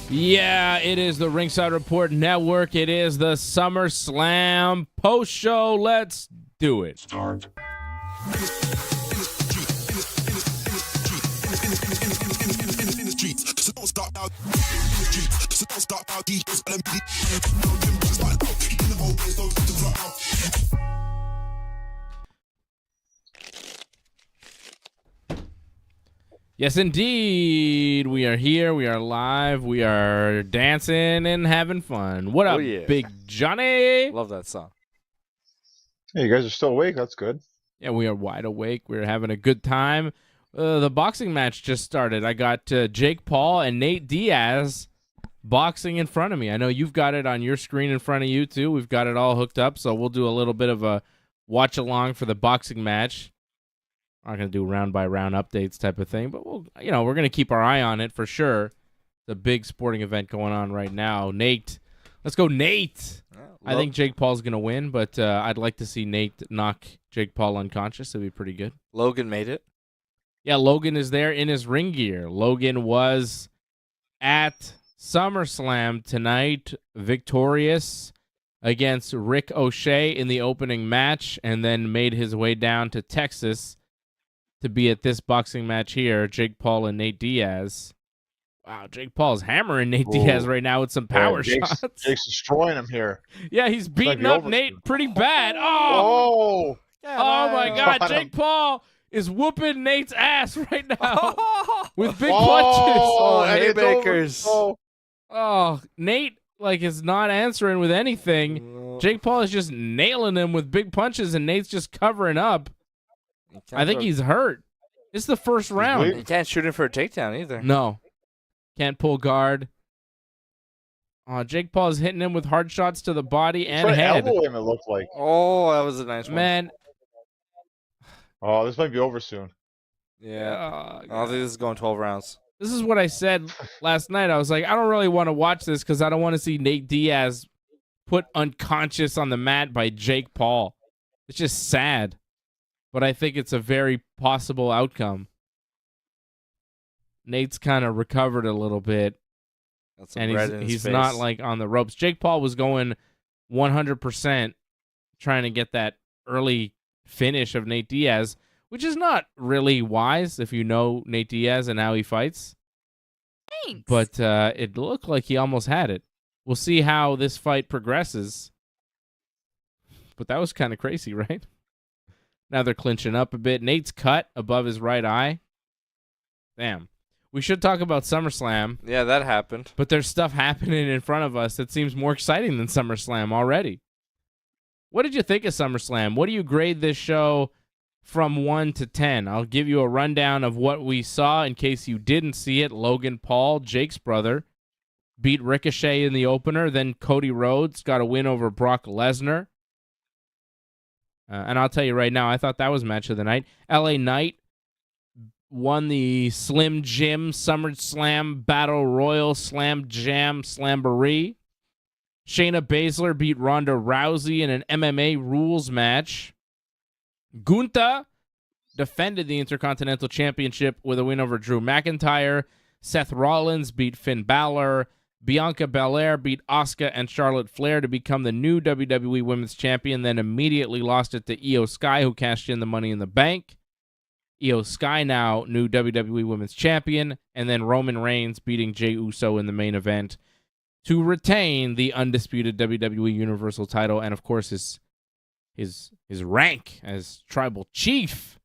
Yeah, it is the Ringside Report Network. It is the SummerSlam post show. Let's do it. Start. Yes, indeed. We are here. We are live. We are dancing and having fun. What up, yeah. Big Johnny? Love that song. Hey, you guys are still awake. That's good. Yeah, we are wide awake. We're having a good time. The boxing match just started. I got Jake Paul and Nate Diaz boxing in front of me. I know you've got it on your screen in front of you, too. We've got it all hooked up, so we'll do a little bit of a watch-along for the boxing match. I'm not going to do round-by-round updates type of thing, but we're going to keep our eye on it for sure. It's a big sporting event going on right now. Nate. Let's go, Nate. I think Jake Paul's going to win, but I'd like to see Nate knock Jake Paul unconscious. It'd be pretty good. Logan made it. Yeah, Logan is there in his ring gear. Logan was at SummerSlam tonight, victorious against Ricochet in the opening match, and then made his way down to Texas to be at this boxing match here, Jake Paul and Nate Diaz. Wow, Jake Paul's hammering Nate Diaz right now with some power shots. Jake's destroying him here. Yeah, he's beating up Nate pretty bad. Oh my God, Jake Paul is whooping Nate's ass right now with big punches. Oh, haymakers. Oh, Nate is not answering with anything. Jake Paul is just nailing him with big punches, and Nate's just covering up. I think he's hurt. It's the first round. You can't shoot him for a takedown either. No. Can't pull guard. Jake Paul is hitting him with hard shots to the body and head. Elbow him, it looked like. Oh, that was a nice one. Man. Oh, this might be over soon. Yeah. I think this is going 12 rounds. This is what I said last night. I was like, I don't really want to watch this because I don't want to see Nate Diaz put unconscious on the mat by Jake Paul. It's just sad. But I think it's a very possible outcome. Nate's kind of recovered a little bit. And he's not on the ropes. Jake Paul was going 100% trying to get that early finish of Nate Diaz, which is not really wise if you know Nate Diaz and how he fights. Thanks. But it looked like he almost had it. We'll see how this fight progresses. But that was kind of crazy, right? Now they're clinching up a bit. Nate's cut above his right eye. Damn. We should talk about SummerSlam. Yeah, that happened. But there's stuff happening in front of us that seems more exciting than SummerSlam already. What did you think of SummerSlam? What do you grade this show from 1 to 10? I'll give you a rundown of what we saw in case you didn't see it. Logan Paul, Jake's brother, beat Ricochet in the opener. Then Cody Rhodes got a win over Brock Lesnar. And I'll tell you right now, I thought that was match of the night. LA Knight won the Slim Jim SummerSlam Battle Royal Slam Jam Slamboree. Shayna Baszler beat Ronda Rousey in an MMA rules match. Gunther defended the Intercontinental Championship with a win over Drew McIntyre. Seth Rollins beat Finn Balor. Bianca Belair beat Asuka and Charlotte Flair to become the new WWE Women's Champion, then immediately lost it to Io Sky, who cashed in the Money in the Bank. Io Sky now new WWE Women's Champion, and then Roman Reigns beating Jey Uso in the main event to retain the undisputed WWE Universal title, and of course his rank as Tribal Chief,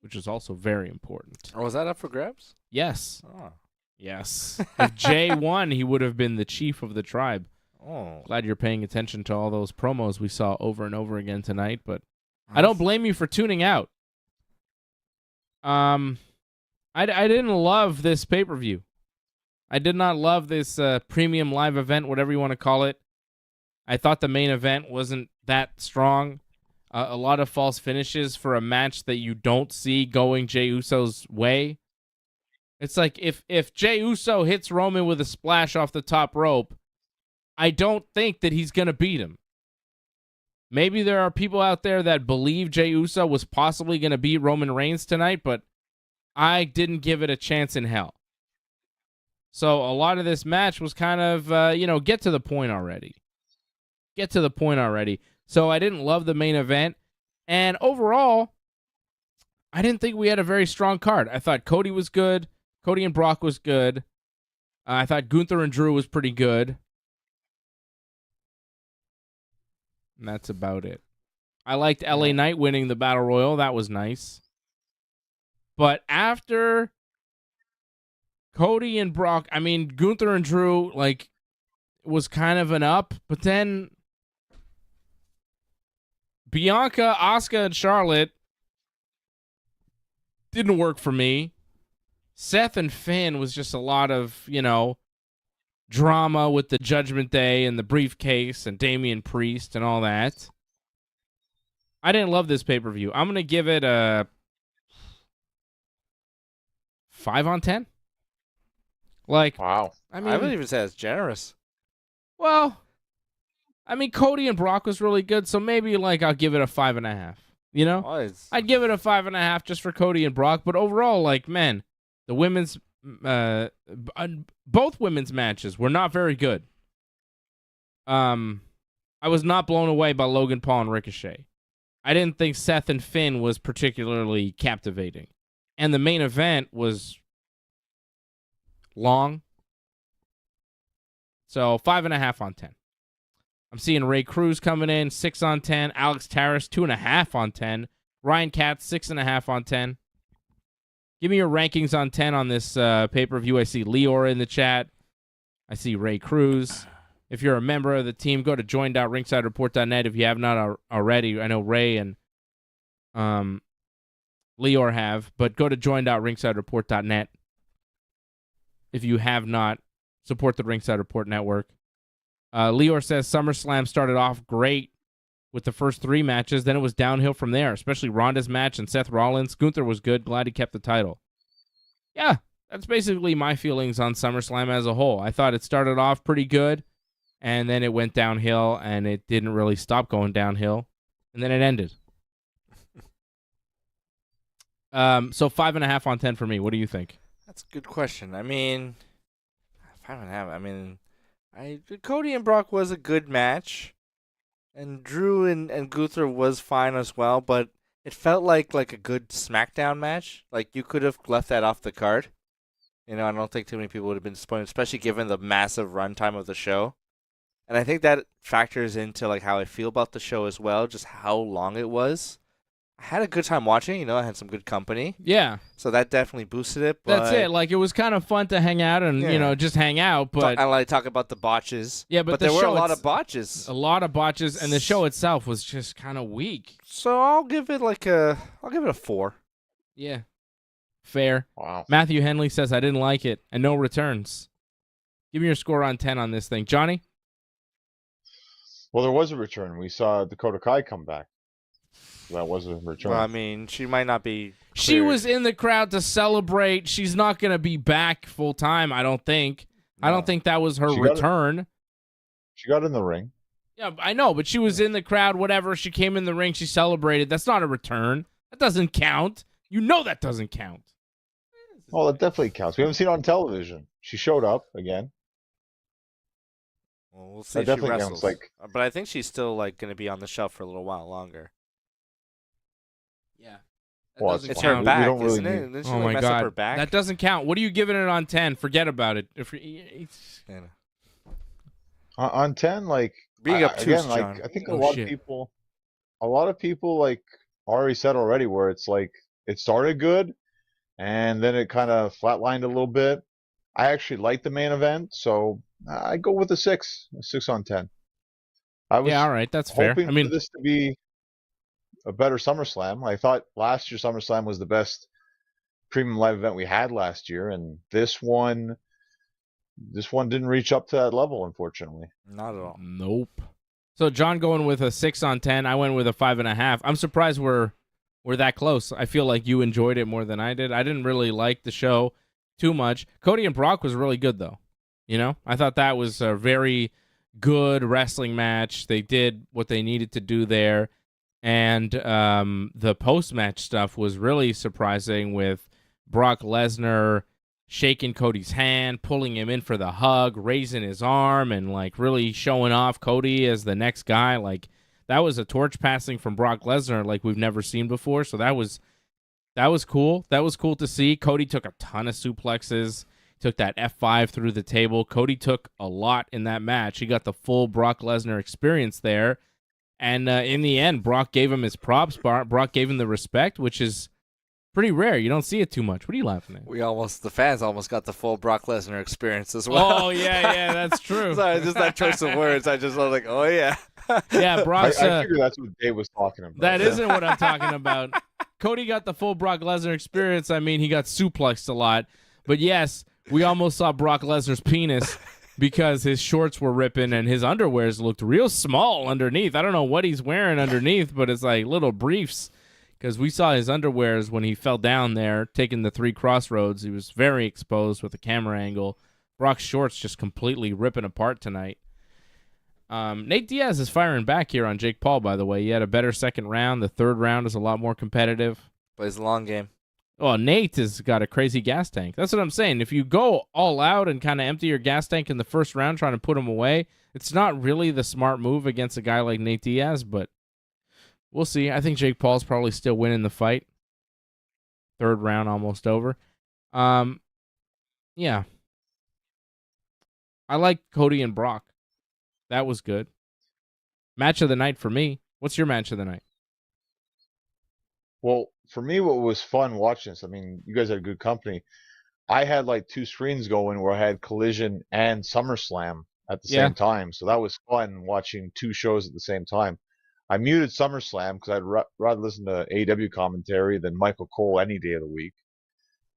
which is also very important. Oh, was that up for grabs? Yes. Oh. Yes. If Jay won, he would have been the chief of the tribe. Oh. Glad you're paying attention to all those promos we saw over and over again tonight, but I don't blame you for tuning out. I didn't love this pay-per-view. I did not love this premium live event, whatever you want to call it. I thought the main event wasn't that strong. A lot of false finishes for a match that you don't see going Jey Uso's way. It's like if Jey Uso hits Roman with a splash off the top rope, I don't think that he's going to beat him. Maybe there are people out there that believe Jey Uso was possibly going to beat Roman Reigns tonight, but I didn't give it a chance in hell. So a lot of this match was kind of, get to the point already. Get to the point already. So I didn't love the main event. And overall, I didn't think we had a very strong card. I thought Cody was good. Cody and Brock was good. I thought Gunther and Drew was pretty good. And that's about it. I liked LA Knight winning the Battle Royal. That was nice. But after Cody and Brock, I mean, Gunther and Drew, was kind of an up. But then Bianca, Asuka, and Charlotte didn't work for me. Seth and Finn was just a lot of, drama with the Judgment Day and the briefcase and Damian Priest and all that. I didn't love this pay-per-view. I'm going to give it a 5 on 10. Wow. I wouldn't even say it's generous. Well, Cody and Brock was really good, so maybe I'll give it a 5.5. I'd give it a 5.5 just for Cody and Brock, but overall, man, the women's, both women's matches were not very good. I was not blown away by Logan Paul and Ricochet. I didn't think Seth and Finn was particularly captivating, and the main event was long. So 5.5 on 10. I'm seeing Ray Cruz coming in, 6 on 10. Alex Tarras, 2.5 on 10. Ryan Katz, 6.5 on 10. Give me your rankings on 10 on this pay-per-view. I see Leor in the chat. I see Ray Cruz. If you're a member of the team, go to join.ringsidereport.net if you have not already. I know Ray and Leor have, but go to join.ringsidereport.net if you have not. Support the Ringside Report Network. Leor says SummerSlam started off great with the first 3 matches. Then it was downhill from there, especially Ronda's match and Seth Rollins. Gunther was good. Glad he kept the title. Yeah, that's basically my feelings on SummerSlam as a whole. I thought it started off pretty good, and then it went downhill, and it didn't really stop going downhill, and then it ended. So 5.5 on 10 for me. What do you think? That's a good question. 5.5. Cody and Brock was a good match, and Drew and Gunther was fine as well, but it felt like a good SmackDown match. You could have left that off the card. I don't think too many people would have been disappointed, especially given the massive runtime of the show. And I think that factors into how I feel about the show as well, just how long it was. I had a good time watching. I had some good company. Yeah. So that definitely boosted it. But that's it. It was kind of fun to hang out and, just hang out. But I talk about the botches. Yeah, but there were a lot of botches. A lot of botches, and the show itself was just kind of weak. So I'll give it a 4. Yeah. Fair. Wow. Matthew Henley says, I didn't like it, and no returns. Give me your score on 10 on this thing. Johnny? Well, there was a return. We saw Dakota Kai come back. That was a return. Well, she might not be. She was in the crowd to celebrate. She's not going to be back full time, I don't think. No. I don't think that was her return. She got in the ring. Yeah, I know, but she was in the crowd, whatever. She came in the ring. She celebrated. That's not a return. That doesn't count. That doesn't count. Oh, that definitely counts. We haven't seen it on television. She showed up again. Well, we'll see if she wrestles. But I think she's still going to be on the shelf for a little while longer. Yeah. It's her back, isn't it? Didn't she my mess God. up her back? That doesn't count. What are you giving it on 10? Forget about it. On 10, being obtuse, again, John. I think a lot of people already said already where it's it started good and then it kind of flatlined a little bit. I actually liked the main event, so I go with a 6 on 10. All right, that's fair. For this to be a better SummerSlam. I thought last year's SummerSlam was the best premium live event we had last year, and this one didn't reach up to that level, unfortunately. Not at all. Nope. So John going with a 6 on 10. I went with a 5.5. I'm surprised we're that close. I feel like you enjoyed it more than I did. I didn't really like the show too much. Cody and Brock was really good, though. I thought that was a very good wrestling match. They did what they needed to do there. And the post-match stuff was really surprising with Brock Lesnar shaking Cody's hand, pulling him in for the hug, raising his arm, and like really showing off Cody as the next guy. Like that was a torch passing from Brock Lesnar like we've never seen before. So that was cool. That was cool to see. Cody took a ton of suplexes, took that F5 through the table. Cody took a lot in that match. He got the full Brock Lesnar experience there. And in the end, Brock gave him his props. Brock gave him the respect, which is pretty rare. You don't see it too much. What are you laughing at? The fans almost got the full Brock Lesnar experience as well. Oh, yeah, that's true. Sorry, just that choice of words. I just was like, oh, yeah. Yeah, Brock's... I figured that's what Dave was talking about. That isn't what I'm talking about. Cody got the full Brock Lesnar experience. I mean, he got suplexed a lot. But yes, we almost saw Brock Lesnar's penis because his shorts were ripping and his underwears looked real small underneath. I don't know what he's wearing underneath, but it's like little briefs. Because we saw his underwears when he fell down there, taking the 3 crossroads. He was very exposed with the camera angle. Brock's shorts just completely ripping apart tonight. Nate Diaz is firing back here on Jake Paul, by the way. He had a better second round. The third round is a lot more competitive. Plays the long game. Oh, Nate has got a crazy gas tank. That's what I'm saying. If you go all out and kind of empty your gas tank in the first round trying to put him away, it's not really the smart move against a guy like Nate Diaz, but we'll see. I think Jake Paul's probably still winning the fight. Third round almost over. Yeah. I like Cody and Brock. That was good. Match of the night for me. What's your match of the night? Well, for me, what was fun watching this, I mean, you guys had good company. I had like 2 screens going where I had Collision and SummerSlam at the same time. So that was fun watching 2 shows at the same time. I muted SummerSlam because I'd rather listen to AEW commentary than Michael Cole any day of the week.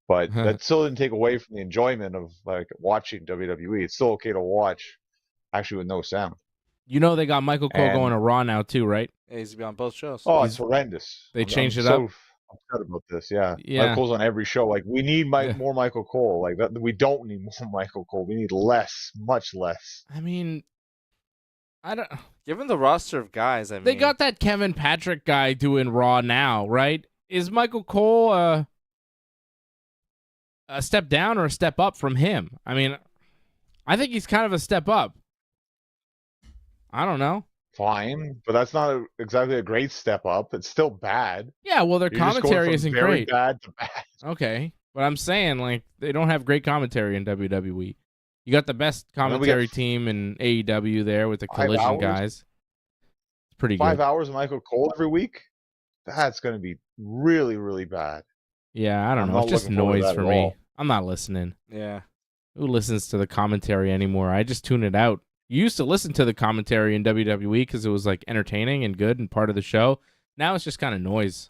But that still didn't take away from the enjoyment of like watching WWE. It's still okay to watch, actually, with no sound. You know they got Michael Cole going to Raw now too, right? Yeah, he's be on both shows. Oh, it's horrendous. They changed it up. up. I'm upset about this. Yeah, Yeah. Michael Cole's on every show. Like we need more Michael Cole. Like that, we don't need more Michael Cole. We need less, much less. I mean, I don't. Given the roster of guys, I mean, They got that Kevin Patrick guy doing Raw now, right? Is Michael Cole a step down or a step up from him? I mean, I think he's kind of a step up. I don't know. Fine, but that's not exactly a great step up. It's still bad. Yeah, well, their You're just going commentary from isn't very great. bad to bad. Okay, but I'm saying like they don't have great commentary in WWE. You got the best commentary team in AEW there with the Collision guys. It's pretty good. 5 hours of Michael Cole every week? That's going to be really, really bad. Yeah, I don't know. It's just noise for me. I'm not listening. Yeah. Who listens to the commentary anymore? I just tune it out. You used to listen to the commentary in WWE because it was like entertaining and good and part of the show. Now it's just kind of noise.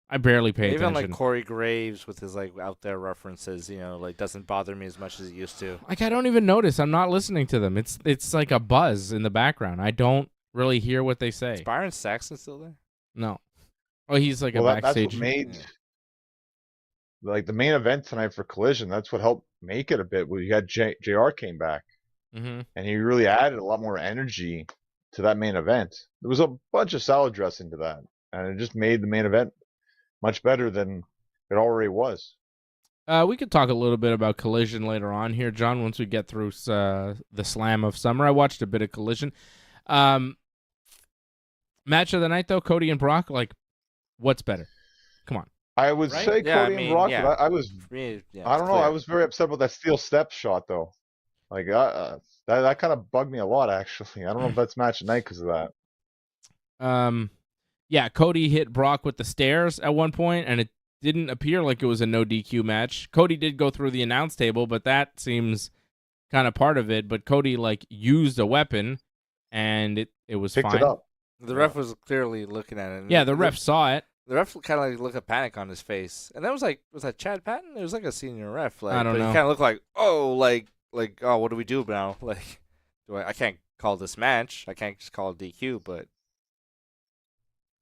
I barely pay attention. Even like Corey Graves with his like out there references, you know, like doesn't bother me as much as it used to. Like I don't even notice. I'm not listening to them. It's like a buzz in the background. I don't really hear what they say. Is Byron Saxon still there? No. Oh, he's like a backstage. That's what made like the main event tonight for Collision. That's what helped make it a bit. Where you had JR came back, and he really added a lot more energy to that main event. There was a bunch of salad dressing to that, and it just made the main event much better than it already was. We could talk a little bit about Collision later on here, John, once we get through the Slam of Summer. I watched a bit of Collision. Match of the night, though, Cody and Brock, like, what's better? Come on. I would say Cody and Brock, but I was, I don't know, I was very upset about that steel step shot, though. Like, that kind of bugged me a lot, actually. I don't know if that's match of the night because of that. Yeah, Cody hit Brock with the stairs at one point, and it didn't appear like it was a no DQ match. Cody did go through the announce table, but that seems kind of part of it. But Cody, like, used a weapon, and it was Picked fine. It up. The ref was clearly looking at it. Yeah, the ref saw it. The ref kind of like looked at panic on his face. And that was like, was that Chad Patton? It was like a senior ref. Like, I don't know. He kind of looked like, oh, oh, what do we do now? Like, I can't call this match. I can't just call it DQ, but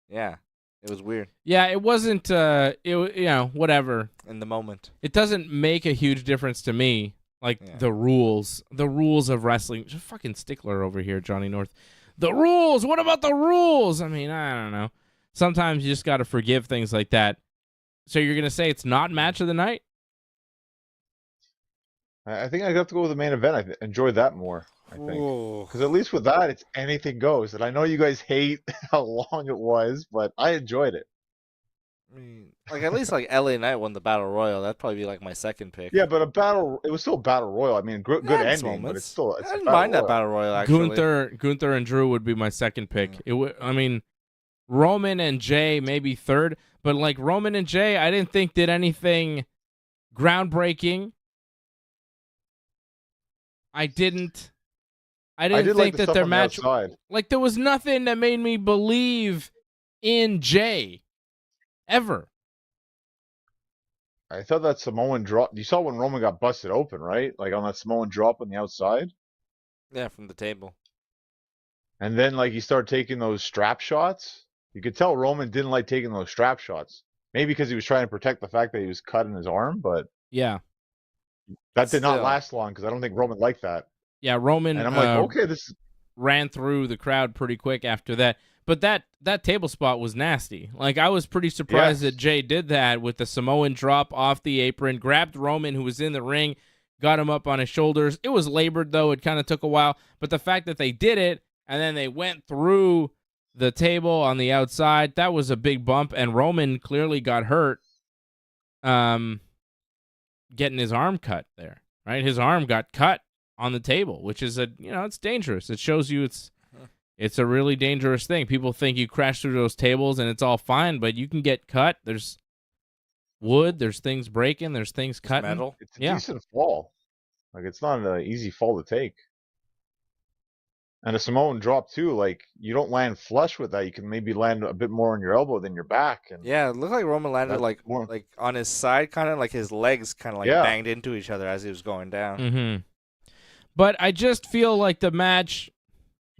yeah, it was weird. Yeah, it wasn't, whatever. In the moment. It doesn't make a huge difference to me. Like, the rules of wrestling. Just fucking stickler over here, Johnny North. The rules! What about the rules? I mean, I don't know. Sometimes you just got to forgive things like that. So you're going to say it's not match of the night? I think I have to go with the main event. Enjoyed that more. I think Ooh. because at least with that, it's anything goes. And I know you guys hate how long it was, but I enjoyed it. I mean, like at least like LA Knight won the battle royal. That'd probably be like my second pick. Yeah, but it was still a battle royal. I mean, good Its ending, but moments. it's I a didn't battle mind that royal. battle royal actually. Gunther and Drew would be my second pick. I mean, Roman and Jay maybe third, but like Roman and Jay, I didn't think did anything groundbreaking. I didn't did like think the that stuff their on the match, outside. like there was nothing that made me believe in Jay ever. I thought that Samoan drop. You saw when Roman got busted open, right? Like on that Samoan drop on the outside, Yeah, from the table. and then like he started taking those strap shots. You could tell Roman didn't like taking those strap shots. Maybe because he was trying to protect the fact that he was cut in his arm, but Yeah. that did not Still. last long because I don't think Roman liked that. Yeah, Roman And I'm like, okay, this is ran through the crowd pretty quick after that. But that table spot was nasty. Like I was pretty surprised Yes. that Jay did that with the Samoan drop off the apron, grabbed Roman who was in the ring, got him up on his shoulders. It was labored though, it kind of took a while, but the fact that they did it and then they went through the table on the outside, that was a big bump, and Roman clearly got hurt getting his arm cut there. Right? His arm got cut on the table, which is it's dangerous. It shows you it's a really dangerous thing. People think you crash through those tables and it's all fine, but you can get cut. There's wood, there's things breaking, there's things cutting. Metal. it's a Yeah. decent fall. Like it's not an easy fall to take. And a Samoan drop too. Like you don't land flush with that. You can maybe land a bit more on your elbow than your back. And Yeah, it looked like Roman landed that's like more. on his side, kind of like his legs kind of like Yeah. banged into each other as he was going down. Mm-hmm. But I just feel like the match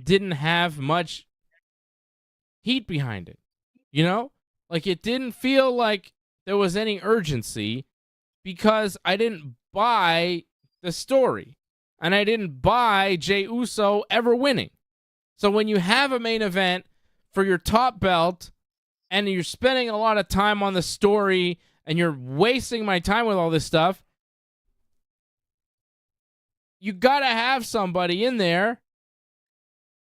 didn't have much heat behind it. You know? Like it didn't feel like there was any urgency because I didn't buy the story. And I didn't buy Jey Uso ever winning. So when you have a main event for your top belt and you're spending a lot of time on the story and you're wasting my time with all this stuff, you got to have somebody in there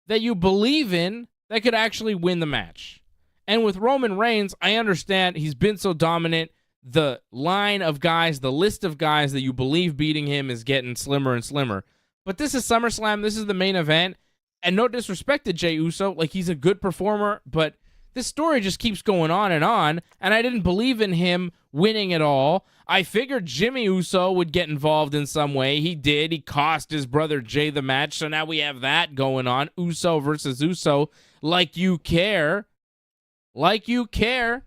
that you believe in that could actually win the match. And with Roman Reigns, I understand he's been so dominant. The line of guys, the list of guys that you believe beating him is getting slimmer and slimmer. But this is SummerSlam. This is the main event. And no disrespect to Jey Uso. Like, he's a good performer. But this story just keeps going on. And I didn't believe in him winning at all. I figured Jimmy Uso would get involved in some way. He did. He cost his brother Jay the match. So now we have that going on. Uso versus Uso. Like you care. Like you care.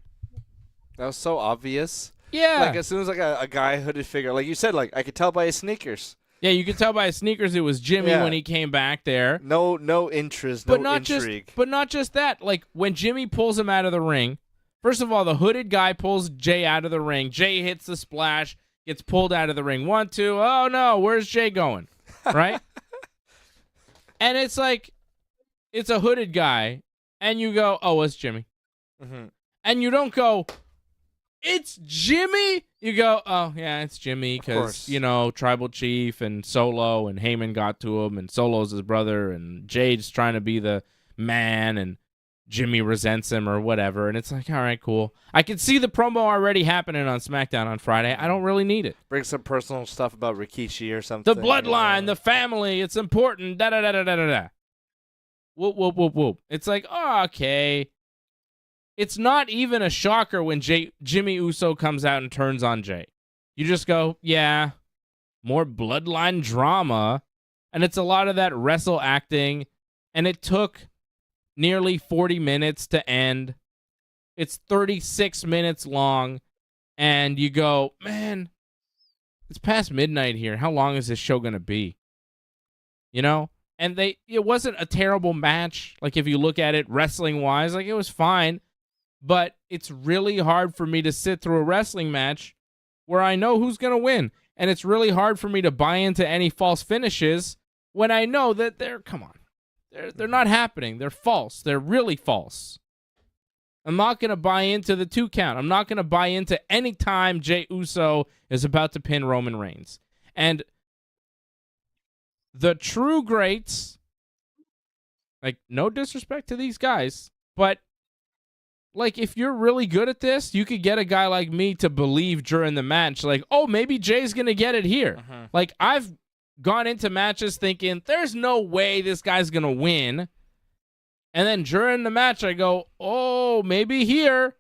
That was so obvious. Yeah. Like as soon as like a guy hooded figure, like you said, like I could tell by his sneakers. Yeah, you could tell by his sneakers it was Jimmy Yeah. when he came back there. No interest, But no not intrigue. not just that. Like when Jimmy pulls him out of the ring, first of all, the hooded guy pulls Jay out of the ring. Jay hits the splash, gets pulled out of the ring. 1, 2. Oh no, where's Jay going? Right? And it's like it's a hooded guy, and you go, oh, it's Jimmy. Mm-hmm. And you don't go, it's Jimmy. You go, oh yeah, it's Jimmy because Tribal Chief and Solo and Heyman got to him, and Solo's his brother, and Jade's trying to be the man, and Jimmy resents him or whatever. And it's like, all right, cool. I can see the promo already happening on SmackDown on Friday. I don't really need it. Bring some personal stuff about Rikishi or something. The bloodline, the family, it's important. Da da da da da da da. Whoop whoop whoop whoop. It's like, oh, okay. It's not even a shocker when Jimmy Uso comes out and turns on Jay. You just go, yeah, more bloodline drama. And it's a lot of that wrestle acting. And it took nearly 40 minutes to end. It's 36 minutes long. And you go, man, it's past midnight here. How long is this show going to be? You know? And it wasn't a terrible match. Like if you look at it wrestling-wise, like it was fine. But it's really hard for me to sit through a wrestling match where I know who's going to win. And it's really hard for me to buy into any false finishes when I know that they're not happening. They're false. They're really false. I'm not going to buy into the 2 count. I'm not going to buy into any time Jey Uso is about to pin Roman Reigns. And the true greats, like, no disrespect to these guys, but, like, if you're really good at this, you could get a guy like me to believe during the match, like, oh, maybe Jay's going to get it here. Like, I've gone into matches thinking, there's no way this guy's going to win. And then during the match, I go, oh, maybe here.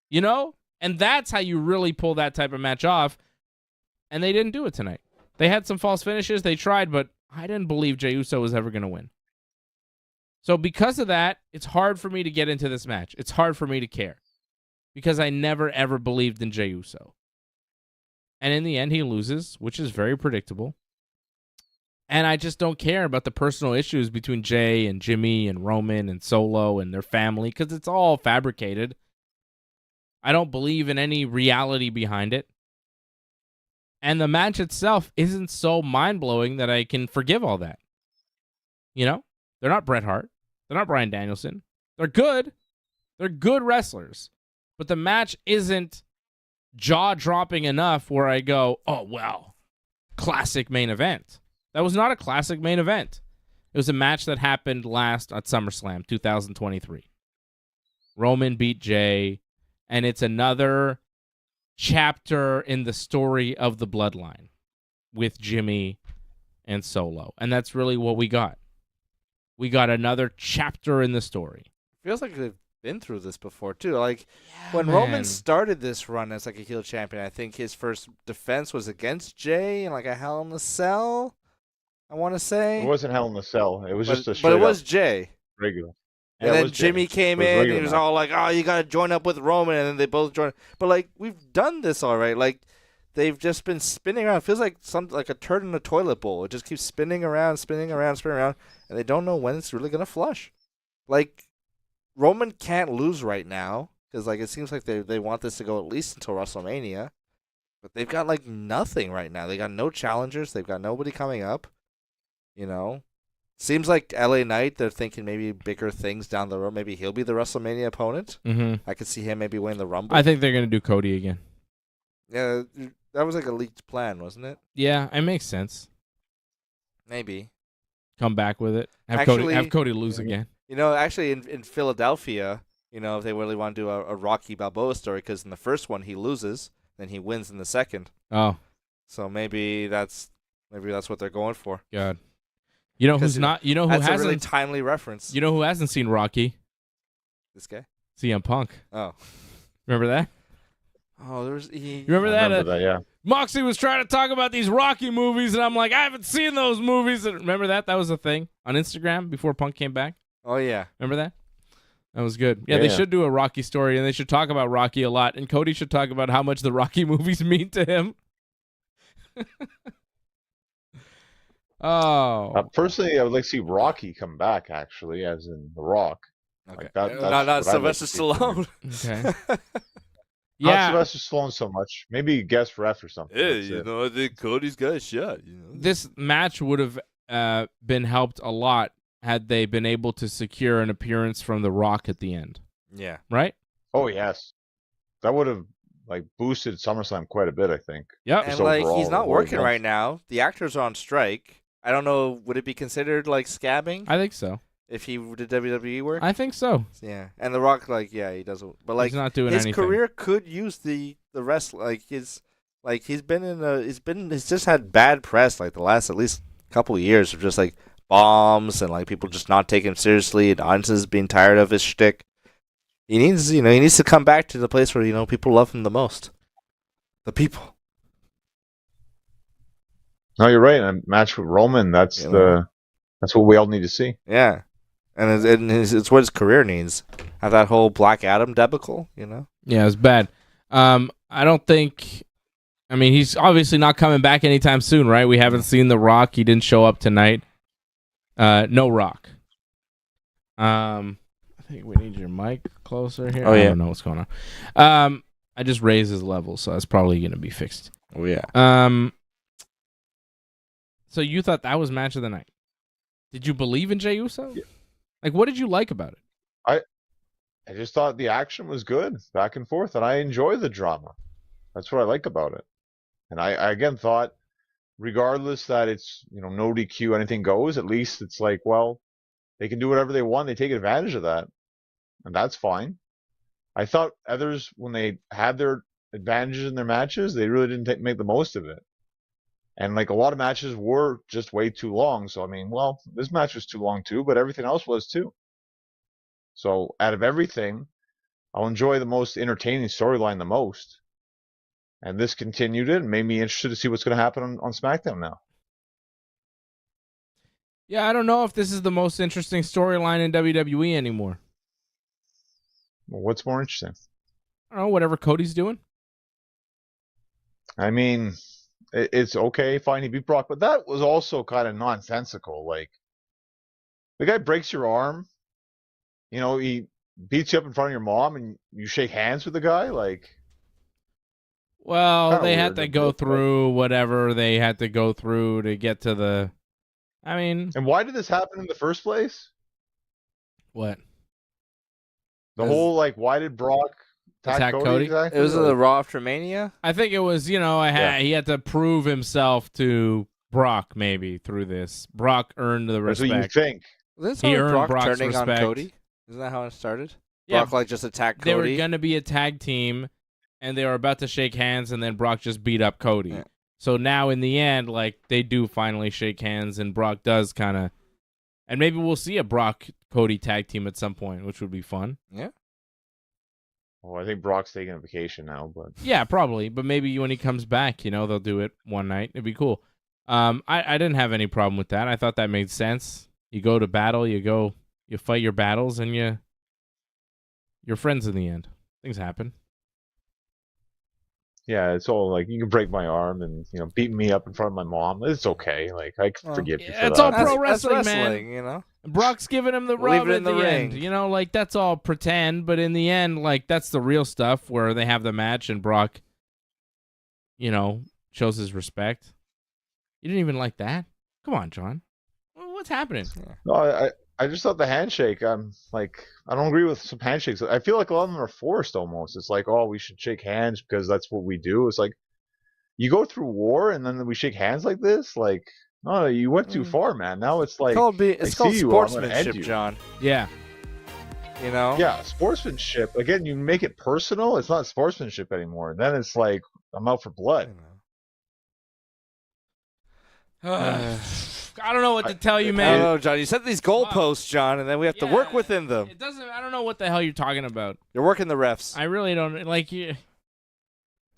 You know? And that's how you really pull that type of match off. And they didn't do it tonight. They had some false finishes. They tried, but I didn't believe Jey Uso was ever going to win. So because of that, it's hard for me to get into this match. It's hard for me to care. Because I never, ever believed in Jey Uso. And in the end, he loses, which is very predictable. And I just don't care about the personal issues between Jay and Jimmy and Roman and Solo and their family, because it's all fabricated. I don't believe in any reality behind it. And the match itself isn't so mind-blowing that I can forgive all that. You know? They're not Bret Hart. They're not Bryan Danielson. They're good. They're good wrestlers. But the match isn't jaw-dropping enough where I go, oh, well, classic main event. That was not a classic main event. It was a match that happened last at SummerSlam 2023. Roman beat Jay, and it's another chapter in the story of the bloodline with Jimmy and Solo. And that's really what we got. We got another chapter in the story. Feels like they've been through this before, too. Like, when Roman started this run as, like, a heel champion, I think his first defense was against Jay in, like, a Hell in a Cell, I want to say. It wasn't Hell in a Cell. It was just a straight But it was Jay. regular. And then Jimmy came in, and he was all like, oh, you got to join up with Roman, and then they both joined. But, like, we've done this already. Like, they've just been spinning around. It feels like like a turd in a toilet bowl. It just keeps spinning around, and they don't know when it's really going to flush. Like, Roman can't lose right now, because, like, it seems like they want this to go at least until WrestleMania. But they've got, like, nothing right now. They got no challengers. They've got nobody coming up. You know? Seems like LA Knight, they're thinking maybe bigger things down the road. Maybe he'll be the WrestleMania opponent. Mm-hmm. I could see him maybe winning the Rumble. I think they're going to do Cody again. Yeah, that was like a leaked plan, wasn't it? Yeah, it makes sense. Maybe. Come back with it. Have Cody lose again. You know, actually in Philadelphia, you know, if they really want to do a Rocky Balboa story, because in the first one he loses, then he wins in the second. Oh. So maybe that's what they're going for. God. You know who's not? You know who hasn't? That's a really timely reference. You know who hasn't seen Rocky? This guy? CM Punk. Oh. Remember that? Oh, You remember that? I remember that, yeah. Moxley was trying to talk about these Rocky movies, and I'm like, I haven't seen those movies. And remember that? That was a thing on Instagram before Punk came back. Oh, yeah. Remember that? That was good. Yeah, they should do a Rocky story, and they should talk about Rocky a lot. And Cody should talk about how much the Rocky movies mean to him. Oh. Personally, I would like to see Rocky come back, actually, as in The Rock. Okay. Like that's not Sylvester Stallone. Okay. Yeah. Not Sylvester Stallone so much. Maybe guest ref or something. Yeah, you know, I think Cody's got a shot. You know? This match would have been helped a lot had they been able to secure an appearance from The Rock at the end. Yeah. Right? Oh, yes. That would have boosted SummerSlam quite a bit, I think. Yep. And he's not working right now. The actors are on strike. I don't know. Would it be considered like scabbing? I think so. If he did WWE work? I think so. Yeah. And The Rock, he doesn't. But he's not doing his anything. career could use the rest. He's just had bad press like the last at least couple of years of just like bombs and people just not taking him seriously and audiences being tired of his shtick. He needs to come back to the place where people love him the most. The people. No, you're right. A match with Roman, that's what we all need to see. Yeah. And it's what his career needs. Have that whole Black Adam debacle, Yeah, it's bad. I don't think. I mean, he's obviously not coming back anytime soon, right? We haven't seen The Rock. He didn't show up tonight. No Rock. I think we need your mic closer here. Oh, yeah. I don't know what's going on. I just raised his level, so that's probably going to be fixed. Oh, yeah. So you thought that was match of the night? Did you believe in Jey Uso? Yeah. What did you like about it? I just thought the action was good, back and forth, and I enjoy the drama. That's what I like about it. And I again thought regardless that it's, no DQ, anything goes, at least it's like, well, they can do whatever they want. They take advantage of that, and that's fine. I thought others, when they had their advantages in their matches, they really didn't make the most of it. And like a lot of matches were just way too long. So, I mean, well, this match was too long too, but everything else was too. So out of everything, I'll enjoy the most entertaining storyline the most. And this continued it and made me interested to see what's going to happen on SmackDown now. Yeah, I don't know if this is the most interesting storyline in WWE anymore. Well, what's more interesting? I don't know, whatever Cody's doing. I mean, it's okay, fine, he beat Brock, but that was also kind of nonsensical. Like, the guy breaks your arm, he beats you up in front of your mom, and you shake hands with the guy, like. Well, they weird, had to go through whatever they had to go through to get to the. I mean. And why did this happen in the first place? What? The whole, like, why did Brock attack Cody? Exactly? It was the Raw after Mania? I think it was, he had to prove himself to Brock maybe through this. Brock earned the respect. That's what you think. This he earned Brock Brock's turning respect. on Cody? Isn't that how it started? Yeah, Brock just attacked Cody? They were going to be a tag team, and they were about to shake hands, and then Brock just beat up Cody. Yeah. So now in the end, like, they do finally shake hands, and Brock does kind of... And maybe we'll see a Brock-Cody tag team at some point, which would be fun. Yeah. Well, I think Brock's taking a vacation now, but... Yeah, probably. But maybe when he comes back, they'll do it one night. It'd be cool. I didn't have any problem with that. I thought that made sense. You go to battle, you fight your battles, and you're friends in the end. Things happen. Yeah, it's all like, you can break my arm and, beat me up in front of my mom. It's okay. Like, I can forgive you for that. It's all pro That's wrestling, man. Brock's giving him the rub at the end. Like, that's all pretend, but in the end, like, that's the real stuff where they have the match and Brock, shows his respect. You didn't even like that? Come on, John. What's happening? No, I just thought the handshake, I don't agree with some handshakes. I feel like a lot of them are forced almost. It's like, oh, we should shake hands because that's what we do. It's like, you go through war and then we shake hands like this? Like, no, you went too far, man. Now it's like, it's called sportsmanship, John. Yeah. Yeah, sportsmanship. Again, you make it personal. It's not sportsmanship anymore. Then it's like, I'm out for blood. I don't know what to tell you, man. I don't know, John. You set these goalposts, John, and then we have to work within them. It doesn't. I don't know what the hell you're talking about. You're working the refs. I really don't like you.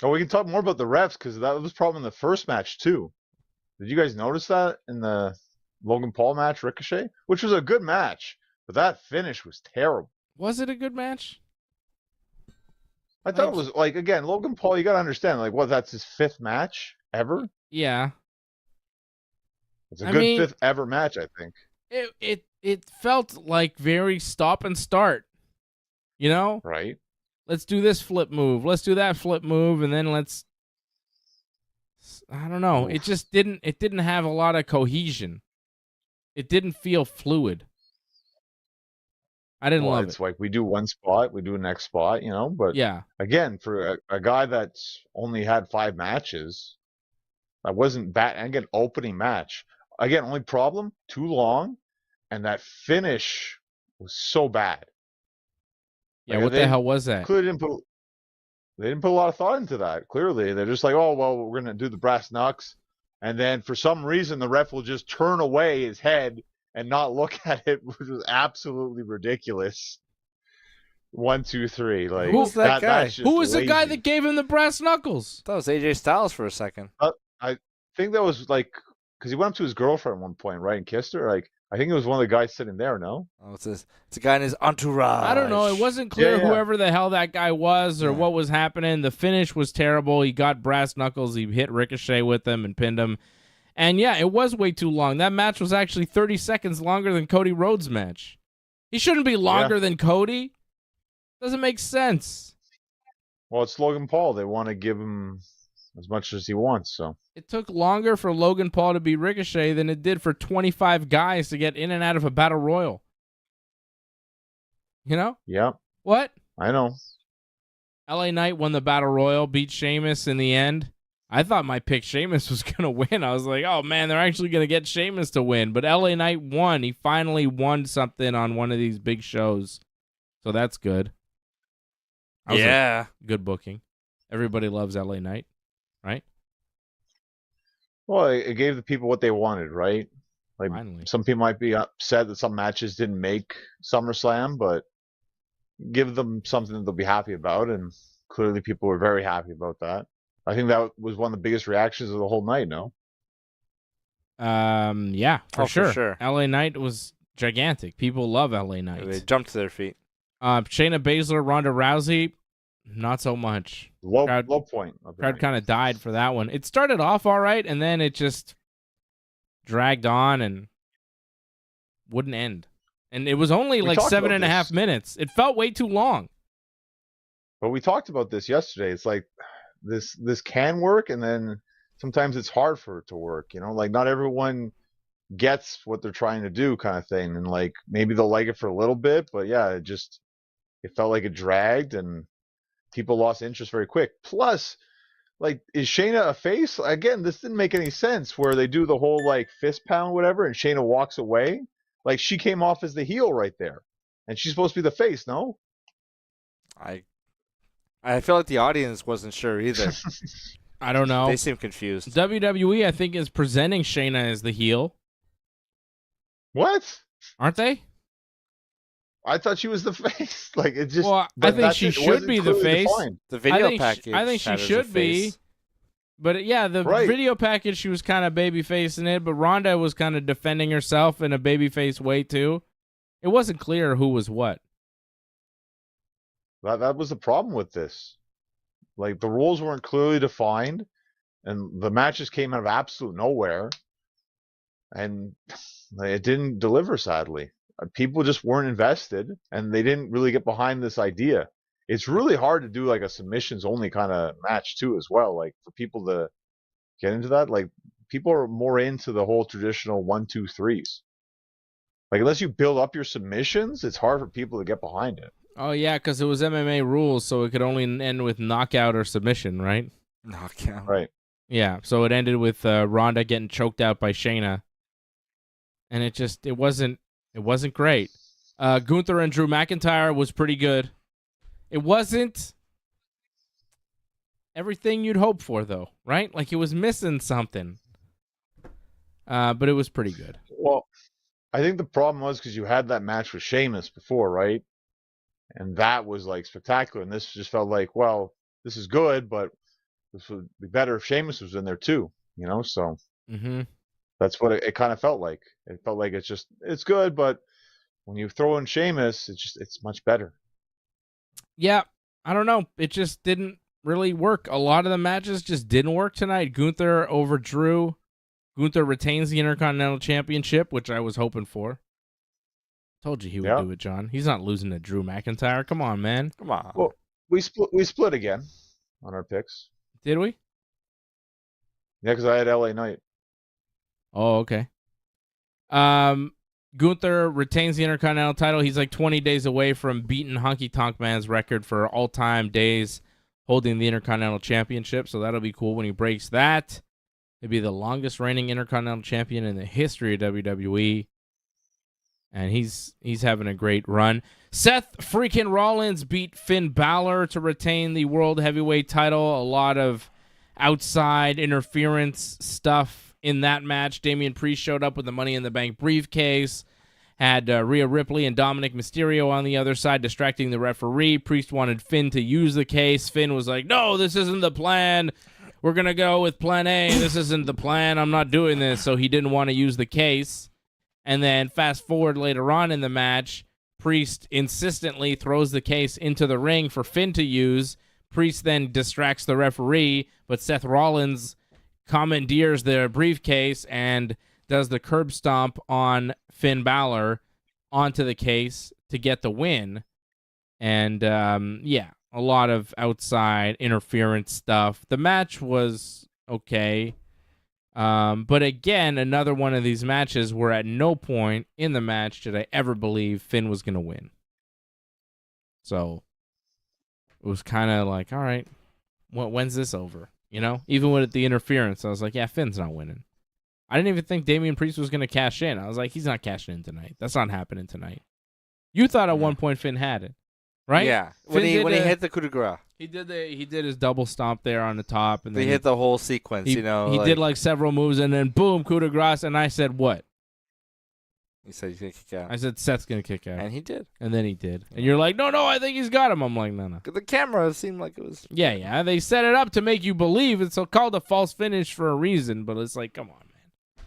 Oh, we can talk more about the refs because that was a problem in the first match too. Did you guys notice that in the Logan Paul match, Ricochet, which was a good match, but that finish was terrible. Was it a good match? I thought it was like, again, Logan Paul. You gotta understand, like, that's his 5th match ever. Yeah. It's a good 5th ever match, I think. It felt like very stop and start. Right. Let's do this flip move. Let's do that flip move, and then I don't know. It just didn't. It didn't have a lot of cohesion. It didn't feel fluid. I didn't love it. It's like we do one spot, we do the next spot, But yeah, again, for a guy that's only had 5 matches, that wasn't bad. And again, opening match. Again, only problem, too long, and that finish was so bad. Yeah, what the hell was that? Clearly they didn't put a lot of thought into that. Clearly, they're just like, oh, well, we're going to do the brass knucks. And then for some reason, the ref will just turn away his head and not look at it, which was absolutely ridiculous. 1, 2, 3. Like, who's that guy? Who was the guy that gave him the brass knuckles? That was AJ Styles for a second. I think that was like, because he went up to his girlfriend at one point, right, and kissed her. Like, I think it was one of the guys sitting there, no? Oh, it's a guy in his entourage. I don't know. It wasn't clear whoever the hell that guy was or what was happening. The finish was terrible. He got brass knuckles. He hit Ricochet with them and pinned him. And yeah, it was way too long. That match was actually 30 seconds longer than Cody Rhodes' match. He shouldn't be longer than Cody. Doesn't make sense. Well, it's Logan Paul. They want to give him as much as he wants, so. It took longer for Logan Paul to beat Ricochet than it did for 25 guys to get in and out of a battle royal. Yeah. What? I know. LA Knight won the battle royal, beat Sheamus in the end. I thought my pick Sheamus was going to win. I was like, oh, man, they're actually going to get Sheamus to win. But LA Knight won. He finally won something on one of these big shows. So that's good. That was a good booking. Everybody loves LA Knight, right? Well, it gave the people what they wanted, right? Like Finally. some people might be upset that some matches didn't make SummerSlam, but give them something that they'll be happy about, and clearly people were very happy about that. I think that was one of the biggest reactions of the whole night, no? Yeah, for sure. For sure. LA Knight was gigantic. People love LA Knight. They jumped to their feet. Shayna Baszler, Ronda Rousey, not so much. Low point. Crowd kind of died for that one. It started off all right, and then it just dragged on and wouldn't end. And it was only like 7.5 minutes. It felt way too long. But we talked about this yesterday. It's like this can work, and then sometimes it's hard for it to work. You know, like not everyone gets what they're trying to do, kind of thing. And like maybe they'll like it for a little bit, but yeah, it felt like it dragged, and people lost interest very quick. Plus, like, is Shayna a face? Again, this didn't make any sense where they do the whole like fist pound, whatever, and Shayna walks away. Like she came off as the heel right there, and she's supposed to be the face, no? I feel like the audience wasn't sure either. I don't know. They seem confused. WWE, I think, is presenting Shayna as the heel. What? Aren't they? I thought she was the face. Like it just. Well, I think she should be the face. Defined. The video package. I think she should be. But yeah, the video package, she was kind of babyface in it, but Ronda was kind of defending herself in a babyface way too. It wasn't clear who was what. That was the problem with this. Like the rules weren't clearly defined, and the matches came out of absolute nowhere, and it didn't deliver. Sadly, people just weren't invested, and they didn't really get behind this idea. It's really hard to do like a submissions only kind of match too, as well. Like for people to get into that, like people are more into the whole traditional 1, 2, 3s. Like unless you build up your submissions, it's hard for people to get behind it. Oh, yeah, because it was MMA rules, so it could only end with knockout or submission, right? Knockout. Right. Yeah, so it ended with Ronda getting choked out by Shayna. And it wasn't great. Gunther and Drew McIntyre was pretty good. It wasn't everything you'd hope for, though, right? Like it was missing something. But it was pretty good. Well, I think the problem was because you had that match with Sheamus before, right? And that was like spectacular. And this just felt like, well, this is good, but this would be better if Sheamus was in there too, you know? So that's what it kind of felt like. It felt like it's good, but when you throw in Sheamus, it's much better. Yeah, I don't know. It just didn't really work. A lot of the matches just didn't work tonight. Gunther over Drew. Gunther retains the Intercontinental Championship, which I was hoping for. Told you he would do it, John. He's not losing to Drew McIntyre. Come on, man. Come on. Well, we split again on our picks. Did we? Yeah, because I had LA Knight. Oh, okay. Gunther retains the Intercontinental title. He's like 20 days away from beating Honky Tonk Man's record for all-time days holding the Intercontinental Championship, so that'll be cool when he breaks that. He'll be the longest reigning Intercontinental Champion in the history of WWE. And he's having a great run. Seth freaking Rollins beat Finn Balor to retain the World Heavyweight title. A lot of outside interference stuff in that match. Damian Priest showed up with the Money in the Bank briefcase. Had Rhea Ripley and Dominic Mysterio on the other side distracting the referee. Priest wanted Finn to use the case. Finn was like, no, this isn't the plan. We're going to go with plan A. This isn't the plan. I'm not doing this. So he didn't want to use the case. And then fast forward later on in the match, Priest insistently throws the case into the ring for Finn to use. Priest then distracts the referee, but Seth Rollins commandeers the briefcase and does the curb stomp on Finn Balor onto the case to get the win. And, a lot of outside interference stuff. The match was okay. But again, another one of these matches where at no point in the match did I ever believe Finn was going to win. So it was kind of like, all right, when's this over? You know, even with the interference, I was like, yeah, Finn's not winning. I didn't even think Damian Priest was going to cash in. I was like, he's not cashing in tonight. That's not happening tonight. You thought at one point Finn had it, right? Yeah, Finn when he hit the coup de grace. He did his double stomp there on the top, and then He hit the whole sequence. he did like several moves, and then boom, coup de grace. And I said, what? He said he's gonna kick out. I said Seth's gonna kick out, And he did. and then he did. And you're like, no, I think he's got him. I'm like, no. The camera seemed like it was. Yeah. They set it up to make you believe. It's called a false finish for a reason, but it's like, come on, man.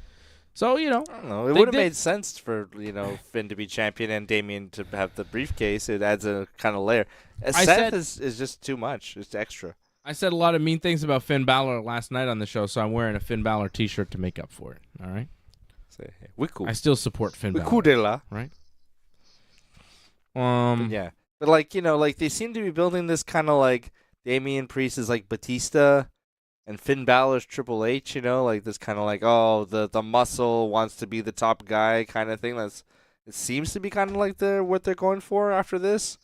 So, I don't know. It would have made sense for, Finn to be champion and Damian to have the briefcase. It adds a kind of layer. Seth is just too much. It's extra. I said a lot of mean things about Finn Balor last night on the show, so I'm wearing a Finn Balor t-shirt to make up for it. All right? Say, hey, we cool. I still support Finn We Balor. cool de la. Right? Yeah. But, like they seem to be building this kind of like Damian Priest is like Batista and Finn Balor's Triple H, like this kind of like, oh, the muscle wants to be the top guy kind of thing. It seems to be kind of like what they're going for after this.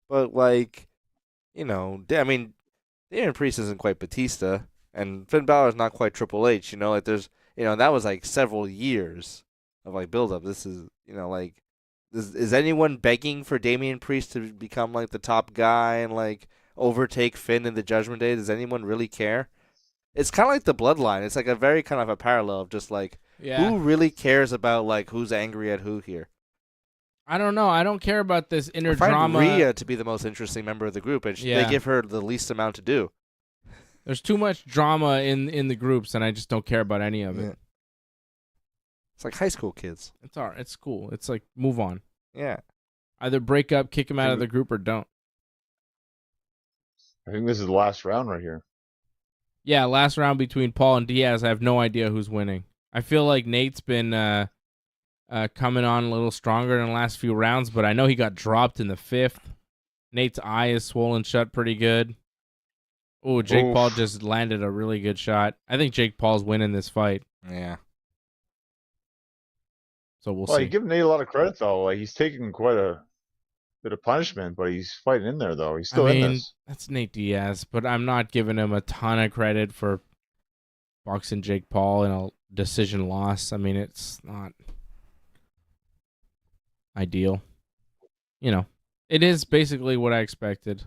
But like, I mean, Damian Priest isn't quite Batista and Finn Balor's not quite Triple H, like there's, that was like several years of like build up. This is, like, is anyone begging for Damian Priest to become like the top guy and like overtake Finn in the Judgment Day? Does anyone really care? It's kind of like the Bloodline. It's like a very kind of a parallel of just like, who really cares about like who's angry at who here? I don't know. I don't care about this inner I find drama. Rhea to be the most interesting member of the group, and they give her the least amount to do. There's too much drama in the groups, and I just don't care about any of it. It's like high school kids. It's all right. It's cool. It's like, move on. Yeah. Either break up, kick him out of the group, or don't. I think this is the last round right here. Yeah, last round between Paul and Diaz. I have no idea who's winning. I feel like Nate's been coming on a little stronger in the last few rounds, but I know he got dropped in the 5th. Nate's eye is swollen shut pretty good. Oh, Jake Paul just landed a really good shot. I think Jake Paul's winning this fight. Yeah. So we'll see. You give Nate a lot of credit, though. Like, he's taking quite a bit of punishment, but he's fighting in there, though. He's still in this. That's Nate Diaz, but I'm not giving him a ton of credit for boxing Jake Paul in a decision loss. I mean, it's not ideal. It is basically what I expected.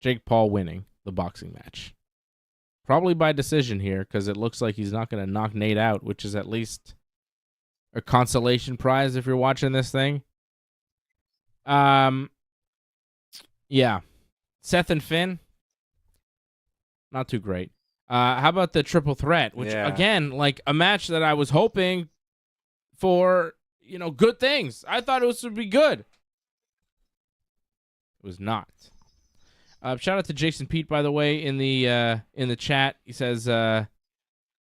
Jake Paul winning the boxing match. Probably by decision here, because it looks like he's not going to knock Nate out, which is at least a consolation prize if you're watching this thing. Yeah. Seth and Finn, not too great. How about the triple threat, which again, like a match that I was hoping for, good things. I thought it would be good. It was not. Shout out to Jason Pete, by the way, in the chat. He says,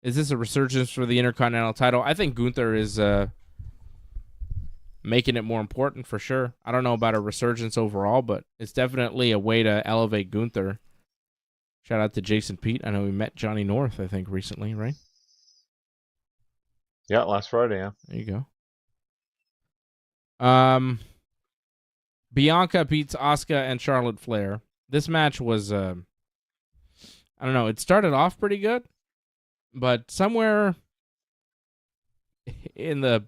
is this a resurgence for the Intercontinental title? I think Gunther is making it more important for sure. I don't know about a resurgence overall, but it's definitely a way to elevate Gunther. Shout out to Jason Pete. I know we met Johnny North, I think, recently, right? Yeah, last Friday, yeah. There you go. Bianca beats Asuka and Charlotte Flair. This match was, I don't know, it started off pretty good, but somewhere in the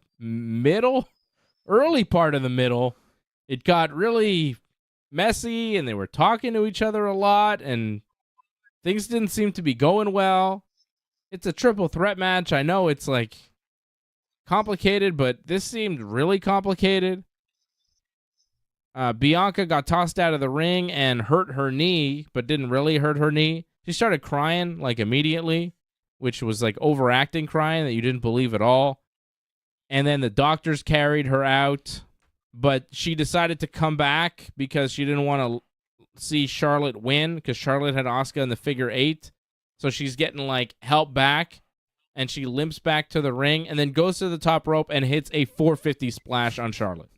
early part of the middle, it got really messy, and they were talking to each other a lot, and things didn't seem to be going well. It's a triple threat match. I know it's like complicated, but this seemed really complicated. Bianca got tossed out of the ring and hurt her knee, but didn't really hurt her knee. She started crying like immediately, which was like overacting crying that you didn't believe at all. And then the doctors carried her out, but she decided to come back because she didn't want to see Charlotte win because Charlotte had Asuka in the figure 8. So she's getting like help back, and she limps back to the ring and then goes to the top rope and hits a 450 splash on Charlotte.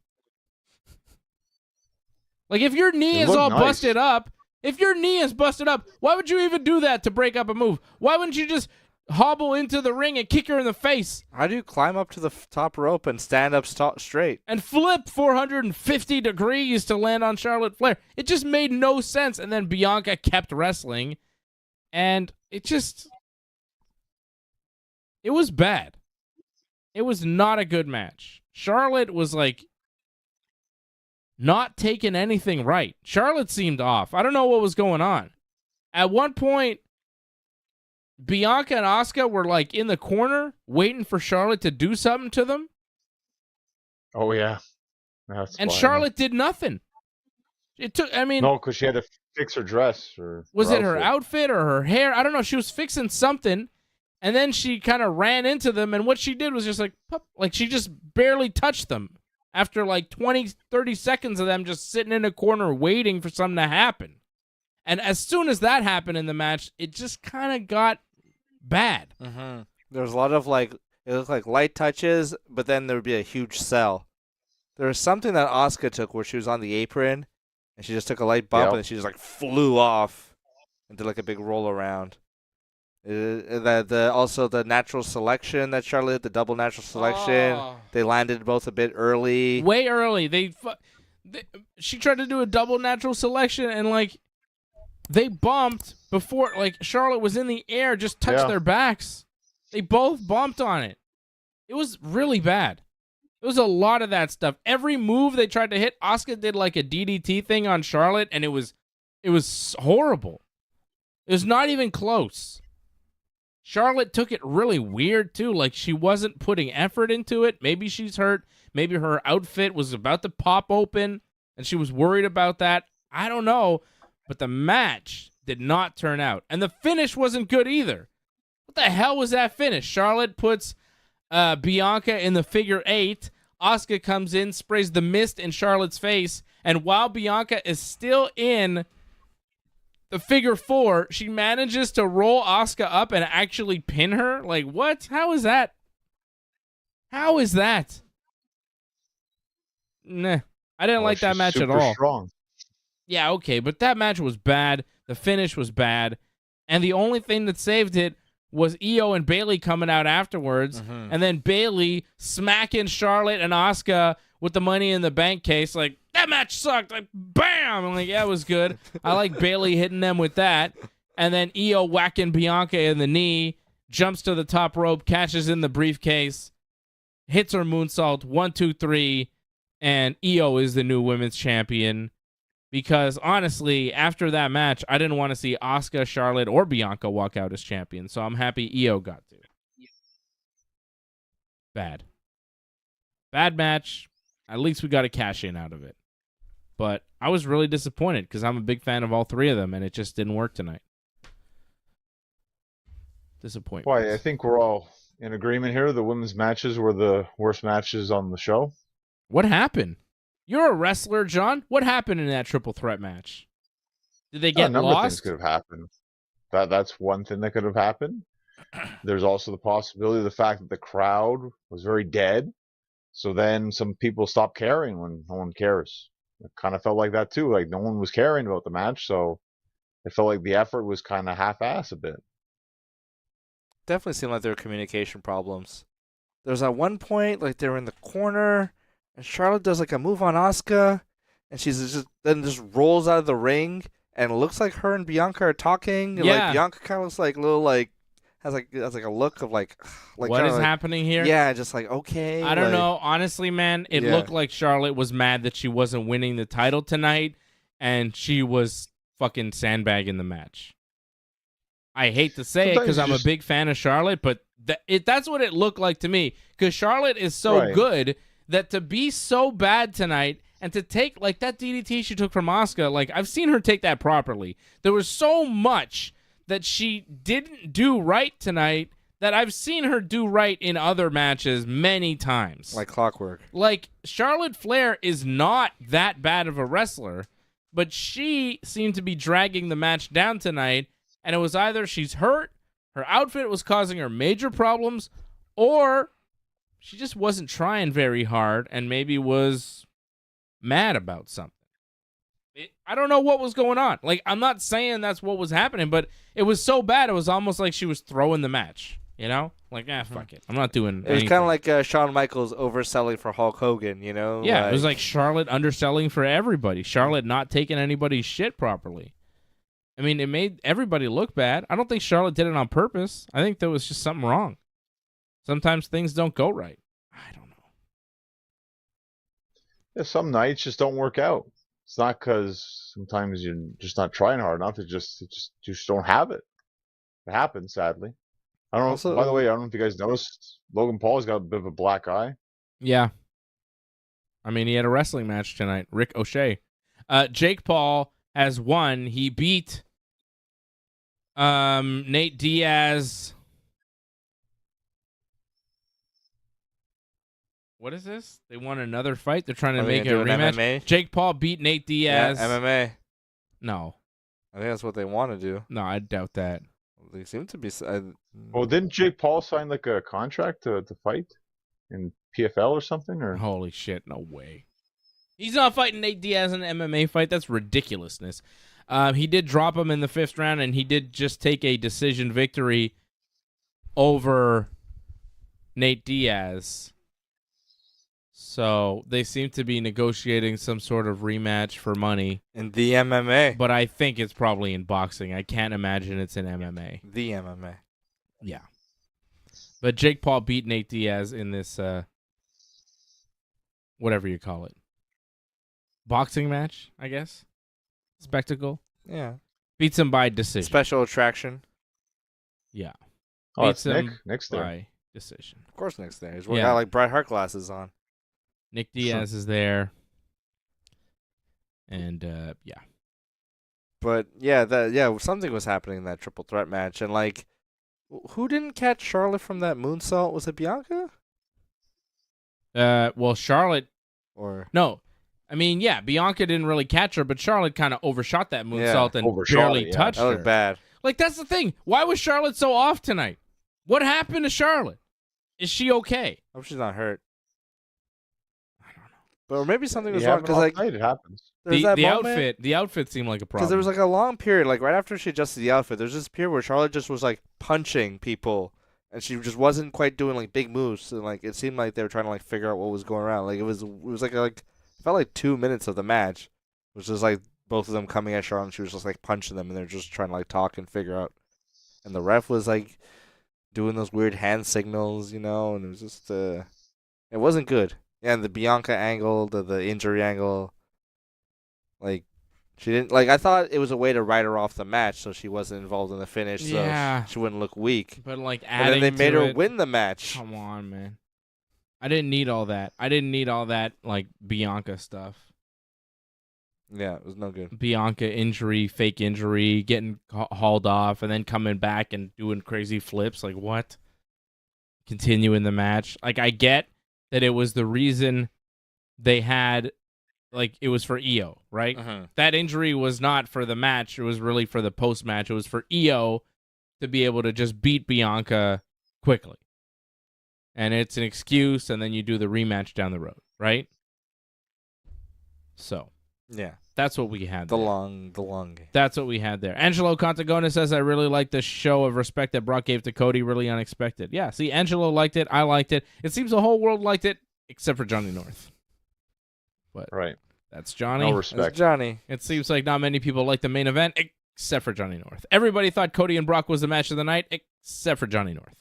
Like, if your knee is all busted up, why would you even do that to break up a move? Why wouldn't you just hobble into the ring and kick her in the face? How do you climb up to the top rope and stand up straight? And flip 450 degrees to land on Charlotte Flair. It just made no sense. And then Bianca kept wrestling. And it was bad. It was not a good match. Charlotte was like not taking anything right. Charlotte seemed off. I don't know what was going on. At one point, Bianca and Asuka were like in the corner waiting for Charlotte to do something to them. Oh yeah. And Charlotte did nothing. It took, I mean, no, because she had to fix her dress or was it her outfit or her hair? I don't know. She was fixing something, and then she kind of ran into them, and what she did was just like she just barely touched them after like 20, 30 seconds of them just sitting in a corner waiting for something to happen. And as soon as that happened in the match, it just kind of got bad. Mm-hmm. There was a lot of it looked like light touches, but then there would be a huge sell. There was something that Asuka took where she was on the apron, and she just took a light bump, and she just flew off and did like a big roll around. Also the natural selection that Charlotte did, the double natural selection, they landed both a bit early. Way early. She tried to do a double natural selection, and they bumped before Charlotte was in the air, just touched their backs. They both bumped on it. It was really bad. There was a lot of that stuff. Every move they tried to hit, Asuka did like a DDT thing on Charlotte, and it was horrible. It was not even close. Charlotte took it really weird too. Like she wasn't putting effort into it. Maybe she's hurt. Maybe her outfit was about to pop open, and she was worried about that. I don't know. But the match did not turn out. And the finish wasn't good either. What the hell was that finish? Charlotte puts Bianca in the figure 8. Asuka comes in, sprays the mist in Charlotte's face. And while Bianca is still in the figure 4, she manages to roll Asuka up and actually pin her. Like, what? How is that? How is that? Nah. I didn't like that match at all. Strong. Yeah, okay, but that match was bad. The finish was bad. And the only thing that saved it was Io and Bayley coming out afterwards. Mm-hmm. And then Bayley smacking Charlotte and Asuka with the Money in the Bank case. Like, that match sucked. Like, bam! I'm like, yeah, it was good. I like Bayley hitting them with that. And then Io whacking Bianca in the knee, jumps to the top rope, catches in the briefcase, hits her moonsault, 1, 2, 3, and Io is the new women's champion. Because, honestly, after that match, I didn't want to see Asuka, Charlotte, or Bianca walk out as champions. So I'm happy Io got to. Bad. Bad match. At least we got a cash-in out of it. But I was really disappointed because I'm a big fan of all three of them, and it just didn't work tonight. Disappointment. Why, I think we're all in agreement here. The women's matches were the worst matches on the show. What happened? You're a wrestler, John. What happened in that triple threat match? Did they get lost? A number of things lost? could have happened. That's one thing that could have happened. There's also the possibility of the fact that the crowd was very dead. So then some people stopped caring when no one cares. It kind of felt like that too. Like no one was caring about the match. So it felt like the effort was kind of half-assed a bit. Definitely seemed like there were communication problems. There was at one point, like they were in the corner, and Charlotte does like a move on Asuka, and she's just rolls out of the ring, and it looks like her and Bianca are talking. And, yeah. Like Bianca kind of looks like has a look of like what is happening here? Yeah, just like okay. I don't know. Honestly, man, it looked like Charlotte was mad that she wasn't winning the title tonight, and she was fucking sandbagging the match. I hate to say it because I'm a big fan of Charlotte, but that's what it looked like to me. Because Charlotte is so good that to be so bad tonight and to take like that DDT she took from Asuka, like I've seen her take that properly. There was so much that she didn't do right tonight that I've seen her do right in other matches many times. Like clockwork. Like Charlotte Flair is not that bad of a wrestler, but she seemed to be dragging the match down tonight. And it was either she's hurt, her outfit was causing her major problems, or she just wasn't trying very hard and maybe was mad about something. I don't know what was going on. Like, I'm not saying that's what was happening, but it was so bad, it was almost like she was throwing the match. You know? Like, fuck it. I'm not doing anything. It was kind of like Shawn Michaels overselling for Hulk Hogan, you know? Yeah, it was like Charlotte underselling for everybody. Charlotte not taking anybody's shit properly. I mean, it made everybody look bad. I don't think Charlotte did it on purpose. I think there was just something wrong. Sometimes things don't go right. I don't know. Yeah, some nights just don't work out. It's not because sometimes you're just not trying hard enough. You just don't have it. It happens, sadly. I don't know. Also- By the way, I don't know if you guys noticed, Logan Paul's got a bit of a black eye. Yeah. I mean, he had a wrestling match tonight. Ricochet. Jake Paul has won. He beat Nate Diaz. What is this? They won another fight. They're trying to Are they make a gonna do an rematch. MMA? Jake Paul beat Nate Diaz. Yeah, MMA. No, I think that's what they want to do. no, I doubt that. They seem to be. Well, didn't Jake Paul sign like a contract to fight in PFL or something? Or Holy shit, no way. He's not fighting Nate Diaz in an MMA fight. That's ridiculousness. He did drop him in the 5th round, and he did just take a decision victory over Nate Diaz. So they seem to be negotiating some sort of rematch for money. in the MMA. But I think it's probably in boxing. I can't imagine it's in MMA. The MMA. Yeah. But Jake Paul beat Nate Diaz in this, whatever you call it. Boxing match, I guess. Spectacle. Yeah. Beats him by decision. Special attraction. Yeah. oh, it's beats Nick. him Nick's there. by decision. Of course, Nick's there. He's got Yeah. like Bret Hart glasses on. Nick Diaz is there. And, yeah. But something was happening in that triple threat match, and like, who didn't catch Charlotte from that moonsault? Was it Bianca? Well, Charlotte, Or no. I mean, yeah, Bianca didn't really catch her, but Charlotte kind of overshot that moonsault and Overshot barely it, yeah. touched that her. looked bad. Like, that's the thing. Why was Charlotte so off tonight? What happened to Charlotte? Is she okay? I hope she's not hurt. I don't know. But or maybe something was You wrong have an because off like night, it happens. there's that The moment, outfit seemed like a problem. because there was like a long period, like right after she adjusted the outfit, there's this period where Charlotte just was like punching people, and she just wasn't quite doing like big moves, and like it seemed like they were trying to like figure out what was going around. Like it was like it felt like 2 minutes of the match, it was just like both of them coming at Charlotte, and she was just like punching them, and they're just trying to like talk and figure out. And the ref was like doing those weird hand signals, and it was just it wasn't good. Yeah, and the Bianca angle, the injury angle, like. She didn't I thought it was a way to write her off the match so she wasn't involved in the finish, Yeah. so she wouldn't look weak. but like And adding then they made to her it, win the match. Come on, man. I didn't need all that. I didn't need all that like Bianca stuff. Yeah, it was no good. Bianca injury, fake injury, getting hauled off, and then coming back and doing crazy flips. Like, what? Continuing the match. Like, I get that it was the reason they had, like, it was for EO, right? That injury was not for the match. It was really for the post-match. It was for EO to be able to just beat Bianca quickly. And it's an excuse, and then you do the rematch down the road, right? So, Yeah, that's what we had the there. long game. That's what we had there. Angelo Contagona says, I really like the show of respect that Brock gave to Cody. Really unexpected. Yeah, see, Angelo liked it. I liked it. It seems the whole world liked it, except for Johnny North. But Right. that's Johnny. No That's respect. Johnny. It seems like not many people like the main event, except for Johnny North. Everybody thought Cody and Brock was the match of the night, except for Johnny North.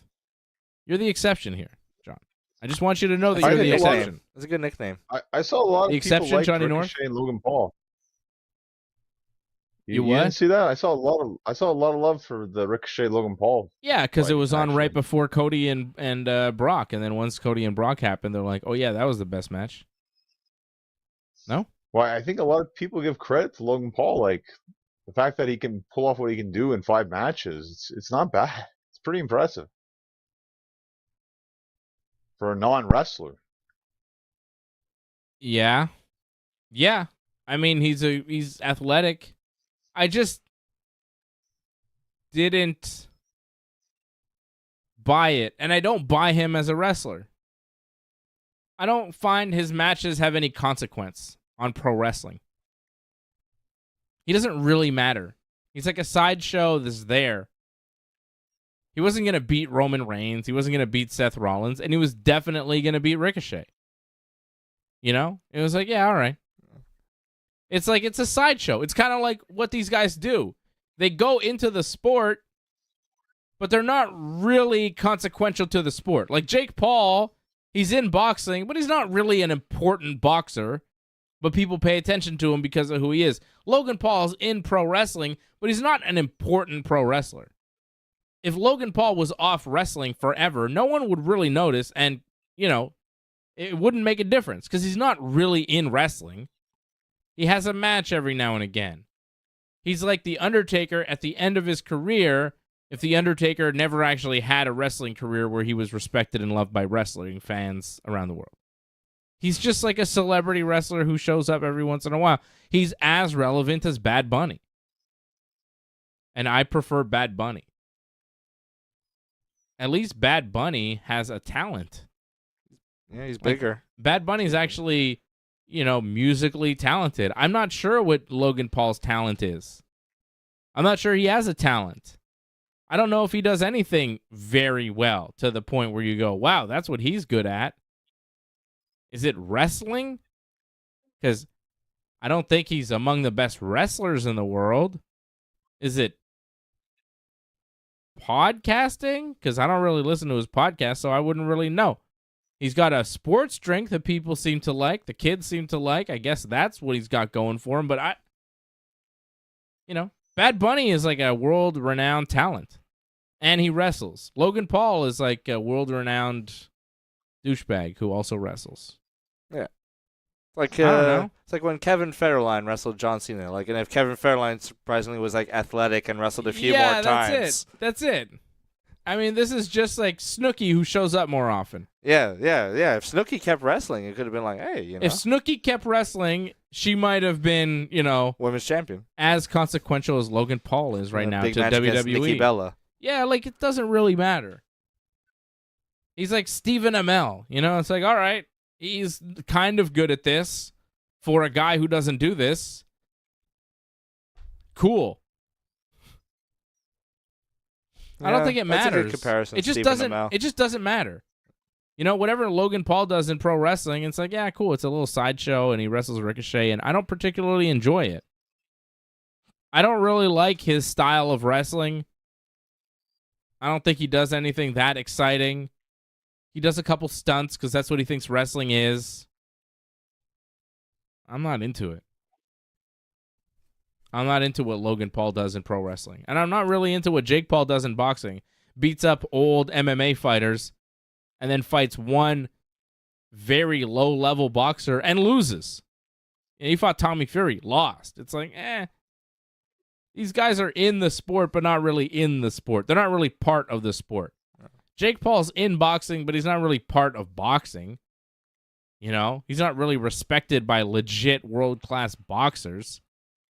You're the exception here, John. I just want you to know that That's you're a the good nickname. exception. That's a good nickname. I saw a lot of The people exception, like Johnny North? Ricochet and Logan Paul. You You what? didn't see that? I saw a lot of love for the Ricochet Logan Paul. Yeah, because it Like, was on right actually. before Cody and Brock, and then once Cody and Brock happened, they're like, oh yeah, that was the best match. No? Well, I think a lot of people give credit to Logan Paul, like the fact that he can pull off what he can do in 5 matches. It's not bad. It's pretty impressive for a non-wrestler. Yeah. Yeah. I mean, he's athletic. I just didn't buy it, and I don't buy him as a wrestler. I don't find his matches have any consequence on pro wrestling. He doesn't really matter. He's like a sideshow that's there. He wasn't going to beat Roman Reigns. He wasn't going to beat Seth Rollins, and he was definitely going to beat Ricochet. You know? It was like, yeah, all right. It's like, it's a sideshow. It's kind of like what these guys do. They go into the sport, but they're not really consequential to the sport. Like Jake Paul, he's in boxing, but he's not really an important boxer, but people pay attention to him because of who he is. Logan Paul's in pro wrestling, but he's not an important pro wrestler. If Logan Paul was off wrestling forever, no one would really notice, and, it wouldn't make a difference because he's not really in wrestling. He has a match every now and again. He's like The Undertaker at the end of his career, if The Undertaker never actually had a wrestling career where he was respected and loved by wrestling fans around the world. He's just like a celebrity wrestler who shows up every once in a while. He's as relevant as Bad Bunny. And I prefer Bad Bunny. At least Bad Bunny has a talent. Yeah, he's bigger. Bad Bunny's actually, musically talented. I'm not sure what Logan Paul's talent is. I'm not sure he has a talent. I don't know if he does anything very well to the point where you go, wow, that's what he's good at. Is it wrestling? Because I don't think he's among the best wrestlers in the world. Is it podcasting? Because I don't really listen to his podcast, so I wouldn't really know. He's got a sports drink that people seem to like. The kids seem to like. I guess that's what he's got going for him. But Bad Bunny is like a world-renowned talent. And he wrestles. Logan Paul is like a world-renowned douchebag who also wrestles. Yeah. Like I don't know. It's like when Kevin Federline wrestled John Cena. And if Kevin Federline surprisingly was like athletic and wrestled a few more times. That's it. I mean, this is just like Snooki who shows up more often. Yeah. If Snooki kept wrestling, it could have been like, hey, If Snooki kept wrestling, she might have been, women's champion. As consequential as Logan Paul is right now to big match against WWE. Nikki Bella. Yeah, it doesn't really matter. He's like Stephen Amell, It's like, all right, he's kind of good at this for a guy who doesn't do this. Cool. I don't think it matters. That's a good comparison. It just Stephen doesn't. Amell. It just doesn't matter. Whatever Logan Paul does in pro wrestling, it's like, yeah, cool. It's a little sideshow, and he wrestles Ricochet, and I don't particularly enjoy it. I don't really like his style of wrestling. I don't think he does anything that exciting. He does a couple stunts because that's what he thinks wrestling is. I'm not into it. I'm not into what Logan Paul does in pro wrestling. And I'm not really into what Jake Paul does in boxing. Beats up old MMA fighters and then fights one very low-level boxer and loses. He fought Tommy Fury, lost. It's like, These guys are in the sport, but not really in the sport. They're not really part of the sport. Jake Paul's in boxing, but he's not really part of boxing. He's not really respected by legit world-class boxers.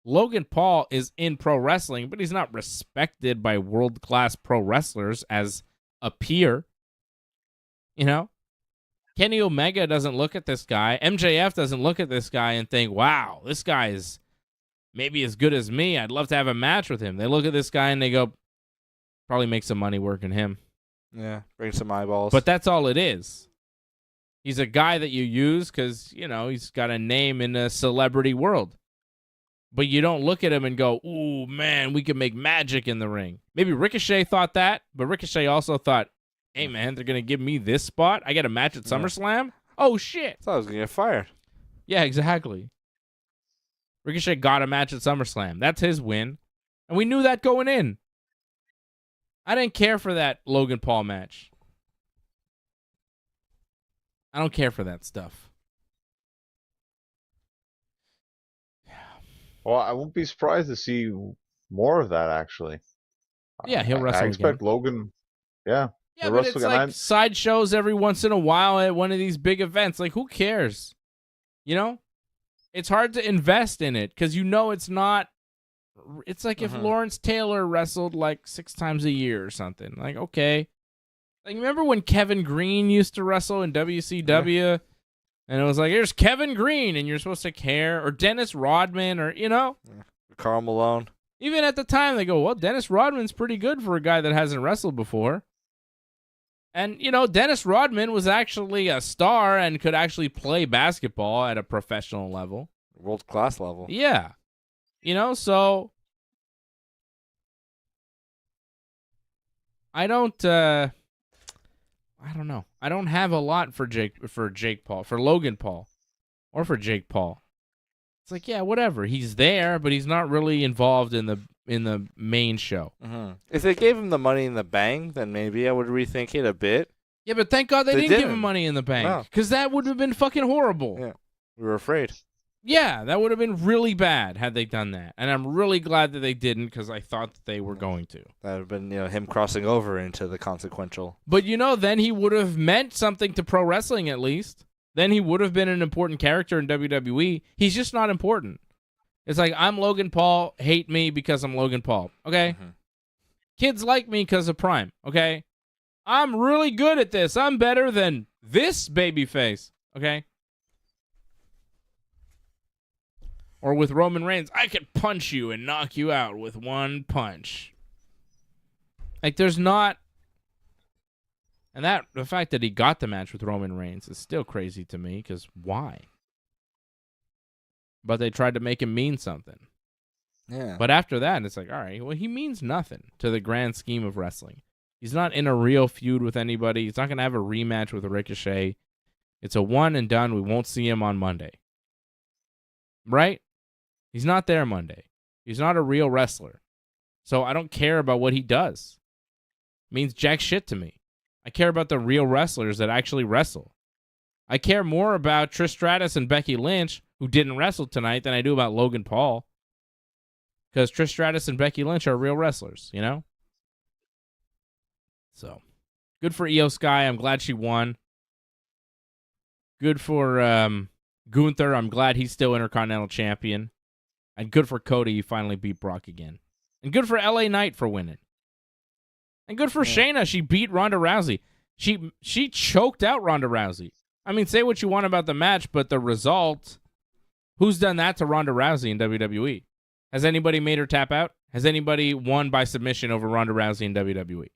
Logan Paul is in pro wrestling, but he's not respected by world-class pro wrestlers as a peer. Kenny Omega doesn't look at this guy. MJF doesn't look at this guy and think, wow, this guy is maybe as good as me. I'd love to have a match with him. They look at this guy and they go, probably make some money working him. Yeah, bring some eyeballs. But that's all it is. He's a guy that you use because, he's got a name in the celebrity world. But you don't look at him and go, ooh, man, we could make magic in the ring. Maybe Ricochet thought that, but Ricochet also thought, hey, man, they're going to give me this spot? I get a match at SummerSlam? Oh, shit. I thought I was going to get fired. Yeah, exactly. Ricochet got a match at SummerSlam. That's his win. And we knew that going in. I didn't care for that Logan Paul match. I don't care for that stuff. Well, I won't be surprised to see more of that, actually. Yeah, he'll wrestle I expect again. Logan, yeah. Yeah, but it's like sideshows every once in a while at one of these big events. Like, who cares? It's hard to invest in it because it's not. It's like if Lawrence Taylor wrestled like 6 times a year or something. Like, okay. Like, remember when Kevin Green used to wrestle in WCW? Yeah. And it was like, here's Kevin Green, and you're supposed to care. Or Dennis Rodman, or, Karl Malone. Even at the time, they go, well, Dennis Rodman's pretty good for a guy that hasn't wrestled before. And, Dennis Rodman was actually a star and could actually play basketball at a professional level. World-class level. Yeah. So I don't know. I don't have a lot for Jake Paul, for Logan Paul, or for Jake Paul. It's like, yeah, whatever. He's there, but he's not really involved in the main show. Mm-hmm. If they gave him the Money in the Bank, then maybe I would rethink it a bit. Yeah, but thank God they didn't give him Money in the No. Bank, because that would have been fucking horrible. Yeah, we were afraid. Yeah, that would have been really bad had they done that. And I'm really glad that they didn't, because I thought that they were going to. That would have been, him crossing over into the consequential. But, then he would have meant something to pro wrestling at least. Then he would have been an important character in WWE. He's just not important. It's like, I'm Logan Paul, hate me because I'm Logan Paul. Okay? Mm-hmm. Kids like me because of Prime. Okay? I'm really good at this. I'm better than this babyface. Okay? Or with Roman Reigns, I could punch you and knock you out with one punch. Like, there's not... And the fact that he got the match with Roman Reigns is still crazy to me, because why? But they tried to make him mean something. Yeah. But after that, it's like, all right, well, he means nothing to the grand scheme of wrestling. He's not in a real feud with anybody. He's not going to have a rematch with Ricochet. It's a one and done. We won't see him on Monday. Right? He's not there Monday. He's not a real wrestler. So I don't care about what he does. It means jack shit to me. I care about the real wrestlers that actually wrestle. I care more about Trish Stratus and Becky Lynch, who didn't wrestle tonight, than I do about Logan Paul. Because Trish Stratus and Becky Lynch are real wrestlers, So, good for Io Sky. I'm glad she won. Good for Gunther. I'm glad he's still Intercontinental Champion. And good for Cody. He finally beat Brock again. And good for LA Knight for winning. And good for Shayna. She beat Ronda Rousey. She choked out Ronda Rousey. I mean, say what you want about the match, but the result, who's done that to Ronda Rousey in WWE? Has anybody made her tap out? Has anybody won by submission over Ronda Rousey in WWE?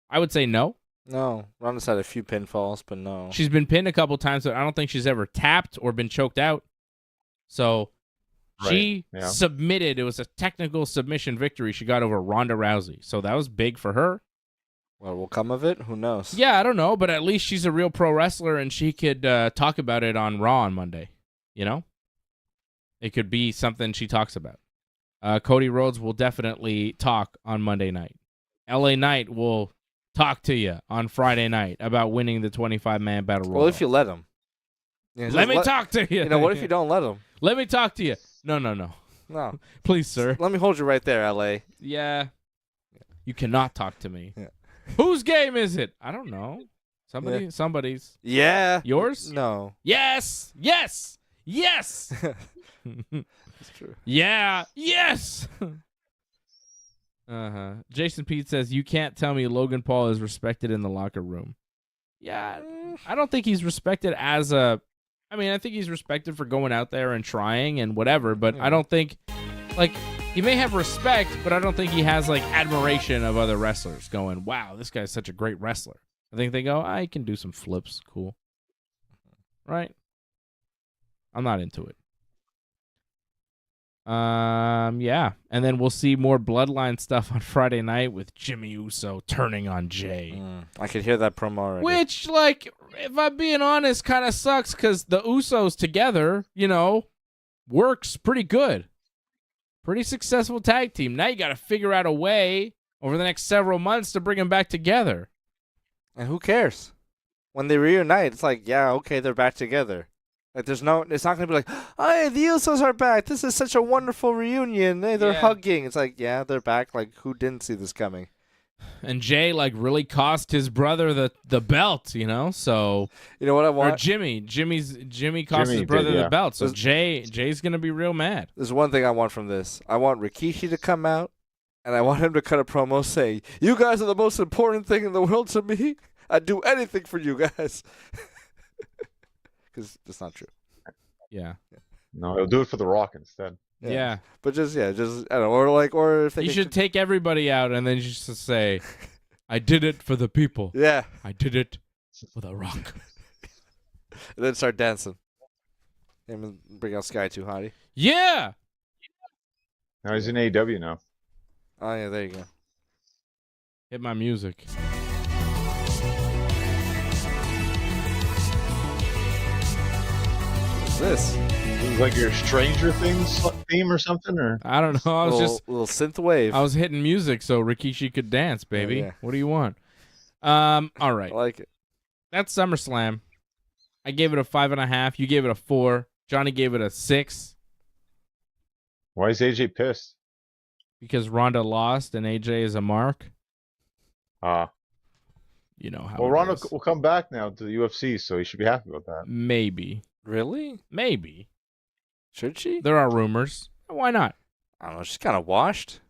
I would say no. No. Ronda's had a few pinfalls, but no. She's been pinned a couple times, but I don't think she's ever tapped or been choked out. So she submitted. It was a technical submission victory she got over Ronda Rousey. So that was big for her. What will come of it? Who knows? Yeah, I don't know, but at least she's a real pro wrestler, and she could talk about it on Raw on Monday. It could be something she talks about. Cody Rhodes will definitely talk on Monday night. LA Knight will talk to you on Friday night about winning the 25-man battle royal. Well, if you let him. Let me talk to you. What if you don't let him? Let me talk to you. No. No. Please, sir. Let me hold you right there, LA. Yeah. You cannot talk to me. Yeah. Whose game is it? I don't know. Somebody's. Yeah. Yours? No. Yes. That's true. Yeah. Yes. Jason Pete says, you can't tell me Logan Paul is respected in the locker room. Yeah. I don't think he's respected I think he's respected for going out there and trying and whatever, but I don't think, he may have respect, but I don't think he has, admiration of other wrestlers going, wow, this guy's such a great wrestler. I think they go, I can do some flips. Cool. Right? I'm not into it. Yeah. And then we'll see more Bloodline stuff on Friday night with Jimmy Uso turning on Jay. I could hear that promo already. Which, if I'm being honest, kind of sucks because the Usos together, works pretty good. Pretty successful tag team. Now you got to figure out a way over the next several months to bring them back together. And who cares? When they reunite, it's like, yeah, okay, they're back together. It's not going to be like, hey, the Usos are back. This is such a wonderful reunion. Hey, they're hugging. It's like, yeah, they're back. Who didn't see this coming? And Jay, really cost his brother the belt, so... You know what I want? Or Jimmy cost his brother the belt, so Jay's going to be real mad. There's one thing I want from this. I want Rikishi to come out, and I want him to cut a promo saying, you guys are the most important thing in the world to me. I'd do anything for you guys. Because that's not true. Yeah. No, he'll do it for The Rock instead. Yeah. But just I don't know, or if they you should take everybody out and then just say, I did it for the people. Yeah. I did it for The Rock. And then start dancing. And bring out Sky too, Hottie. Yeah. Now he's in AEW now. Oh, yeah, there you go. Hit my music. What's this? It was like your Stranger Things theme or something, or I don't know. I was just little synth wave. I was hitting music so Rikishi could dance, baby. yeah. What do you want? All right. I like it. That's SummerSlam. I gave it a 5.5. You gave it a 4. Johnny gave it a 6 why is AJ pissed? because Ronda lost and AJ is a mark. You know how. Well, it Ronda is. will come back now to the UFC, so he should be happy about that. Maybe. Really? Maybe. Should she? There are rumors. Why not? I don't know. She's kind of washed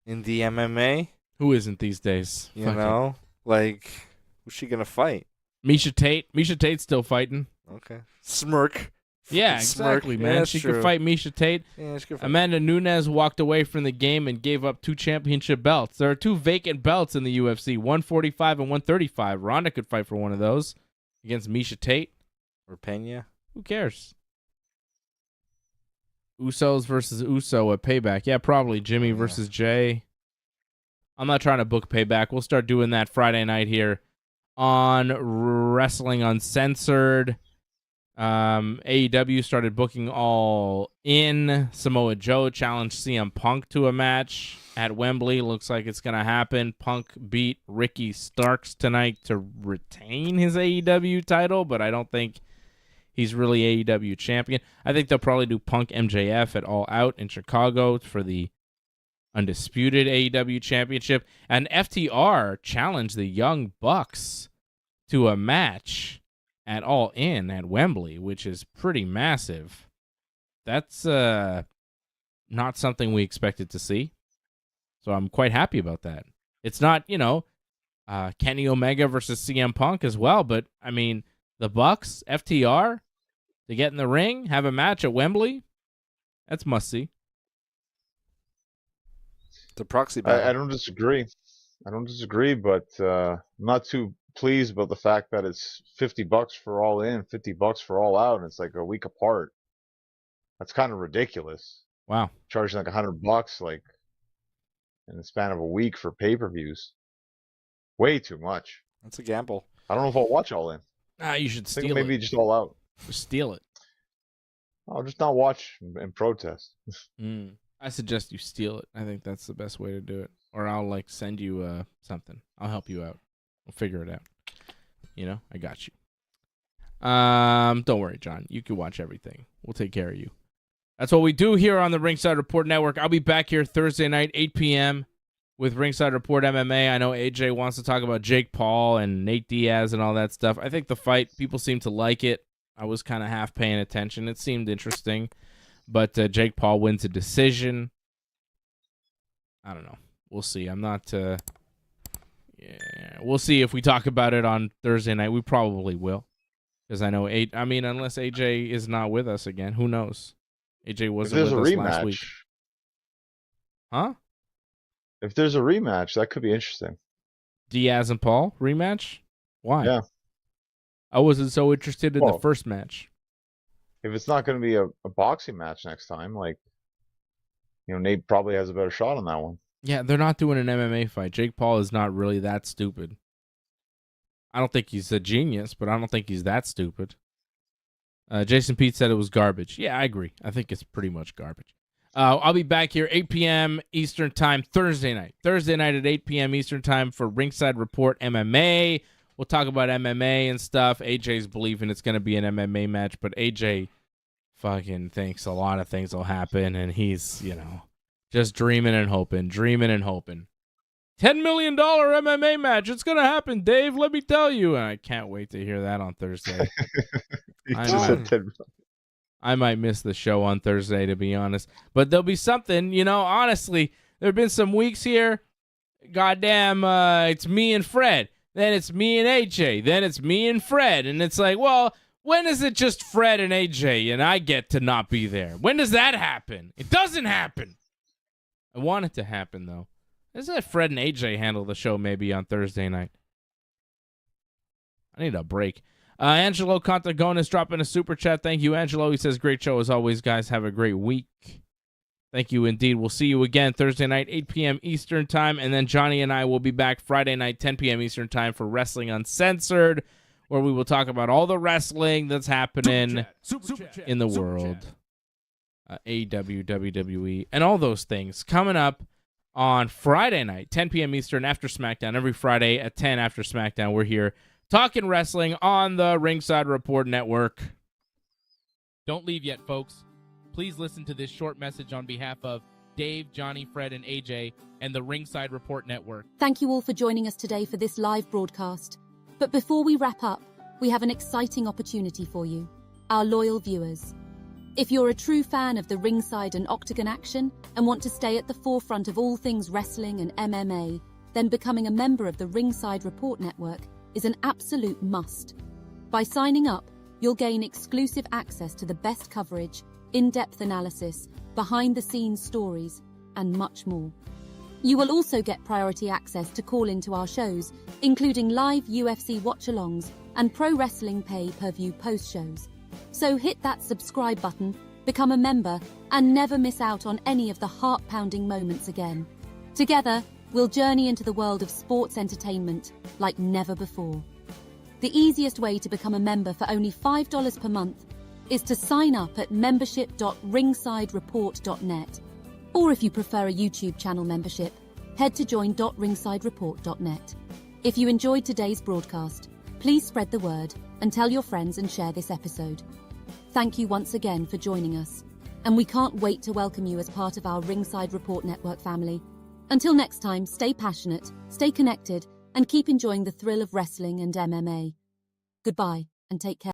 in the MMA. Who isn't these days? You Fuck it. know, like who's she gonna fight? Misha Tate. Misha Tate's still fighting. Okay. Smirk. Yeah, Smirk. exactly, Yeah, man. that's She true. could fight Misha Tate. Yeah, she could fight. Amanda Nunes walked away from the game and gave up 2 championship belts. There are 2 vacant belts in the UFC, 145 and 135. Ronda could fight for one of those against Misha Tate. Or Pena. Who cares? Usos versus Uso at Payback. Yeah, probably Jimmy versus Jay. I'm not trying to book Payback. We'll start doing that Friday night here on Wrestling Uncensored. AEW started booking All In. Samoa Joe challenged CM Punk to a match at Wembley. Looks like it's going to happen. Punk beat Ricky Starks tonight to retain his AEW title, but I don't think he's really AEW champion. I think they'll probably do Punk MJF at All Out in Chicago for the undisputed AEW championship. And FTR challenged the Young Bucks to a match at All In at Wembley, which is pretty massive. That's not something we expected to see. So I'm quite happy about that. It's not, Kenny Omega versus CM Punk as well, but I mean, the Bucks, FTR, to get in the ring, have a match at Wembley, that's must see. The proxy battle. I don't disagree. But I'm not too pleased about the fact that it's $50 for All In, $50 for All Out, and it's like a week apart. That's kind of ridiculous. Wow. Charging like $100 like in the span of a week for pay-per-views. Way too much. That's a gamble. I don't know if I'll watch All In. You should I think steal maybe it. just All Out. Just steal it. I'll just not watch and protest. I suggest you steal it. I think that's the best way to do it. Or I'll send you something. I'll help you out. We'll figure it out. I got you. Don't worry, John. You can watch everything. We'll take care of you. That's what we do here on the Ringside Report Network. I'll be back here Thursday night, 8 p.m. with Ringside Report MMA. I know AJ wants to talk about Jake Paul and Nate Diaz and all that stuff. I think the fight, people seem to like it. I was kind of half paying attention. It seemed interesting. But Jake Paul wins a decision. I don't know. We'll see. I'm not... we'll see if we talk about it on Thursday night. We probably will. Because I know... unless AJ is not with us again. Who knows? AJ wasn't with us last week. Huh? If there's a rematch, that could be interesting. Diaz and Paul rematch? Why? Yeah. I wasn't so interested in the first match. If it's not going to be a boxing match next time, Nate probably has a better shot on that one. Yeah, they're not doing an MMA fight. Jake Paul is not really that stupid. I don't think he's a genius, but I don't think he's that stupid. Jason Pete said it was garbage. Yeah, I agree. I think it's pretty much garbage. I'll be back here 8 p.m. Eastern Time Thursday night. Thursday night at 8 p.m. Eastern Time for Ringside Report MMA. We'll talk about MMA and stuff. AJ's believing it's going to be an MMA match, but AJ fucking thinks a lot of things will happen, and he's, just dreaming and hoping. $10 million MMA match. It's going to happen, Dave. Let me tell you. And I can't wait to hear that on Thursday. I might miss the show on Thursday, to be honest. But there'll be something, honestly. There have been some weeks here. Goddamn, it's me and Fred. Then it's me and AJ. Then it's me and Fred. And it's like, well, when is it just Fred and AJ and I get to not be there? When does that happen? It doesn't happen. I want it to happen, though. Let's let Fred and AJ handle the show maybe on Thursday night. I need a break. Angelo Contagonis dropping a super chat. Thank you, Angelo. He says, great show as always, guys. Have a great week. Thank you indeed. We'll see you again Thursday night, 8 p.m. Eastern Time, and then Johnny and I will be back Friday night, 10 p.m. Eastern Time for Wrestling Uncensored, where we will talk about all the wrestling that's happening in the world. AEW, WWE, and all those things coming up on Friday night, 10 p.m. Eastern after SmackDown. Every Friday at 10 after SmackDown, we're here talking wrestling on the Ringside Report Network. Don't leave yet, folks. Please listen to this short message on behalf of Dave, Johnny, Fred, and AJ, and the Ringside Report Network. Thank you all for joining us today for this live broadcast. But before we wrap up, we have an exciting opportunity for you, our loyal viewers. If you're a true fan of the ringside and octagon action and want to stay at the forefront of all things wrestling and MMA, then becoming a member of the Ringside Report Network is an absolute must. By signing up, you'll gain exclusive access to the best coverage, in-depth analysis, behind-the-scenes stories, and much more. You will also get priority access to call into our shows, including live UFC watch-alongs and pro wrestling pay-per-view post-shows. So hit that subscribe button, become a member, and never miss out on any of the heart-pounding moments again. Together, we'll journey into the world of sports entertainment like never before. The easiest way to become a member for only $5 per month is to sign up at membership.ringsidereport.net. Or if you prefer a YouTube channel membership, head to join.ringsidereport.net. If you enjoyed today's broadcast, please spread the word and tell your friends and share this episode. Thank you once again for joining us, and we can't wait to welcome you as part of our Ringside Report Network family. Until next time, stay passionate, stay connected, and keep enjoying the thrill of wrestling and MMA. Goodbye, and take care.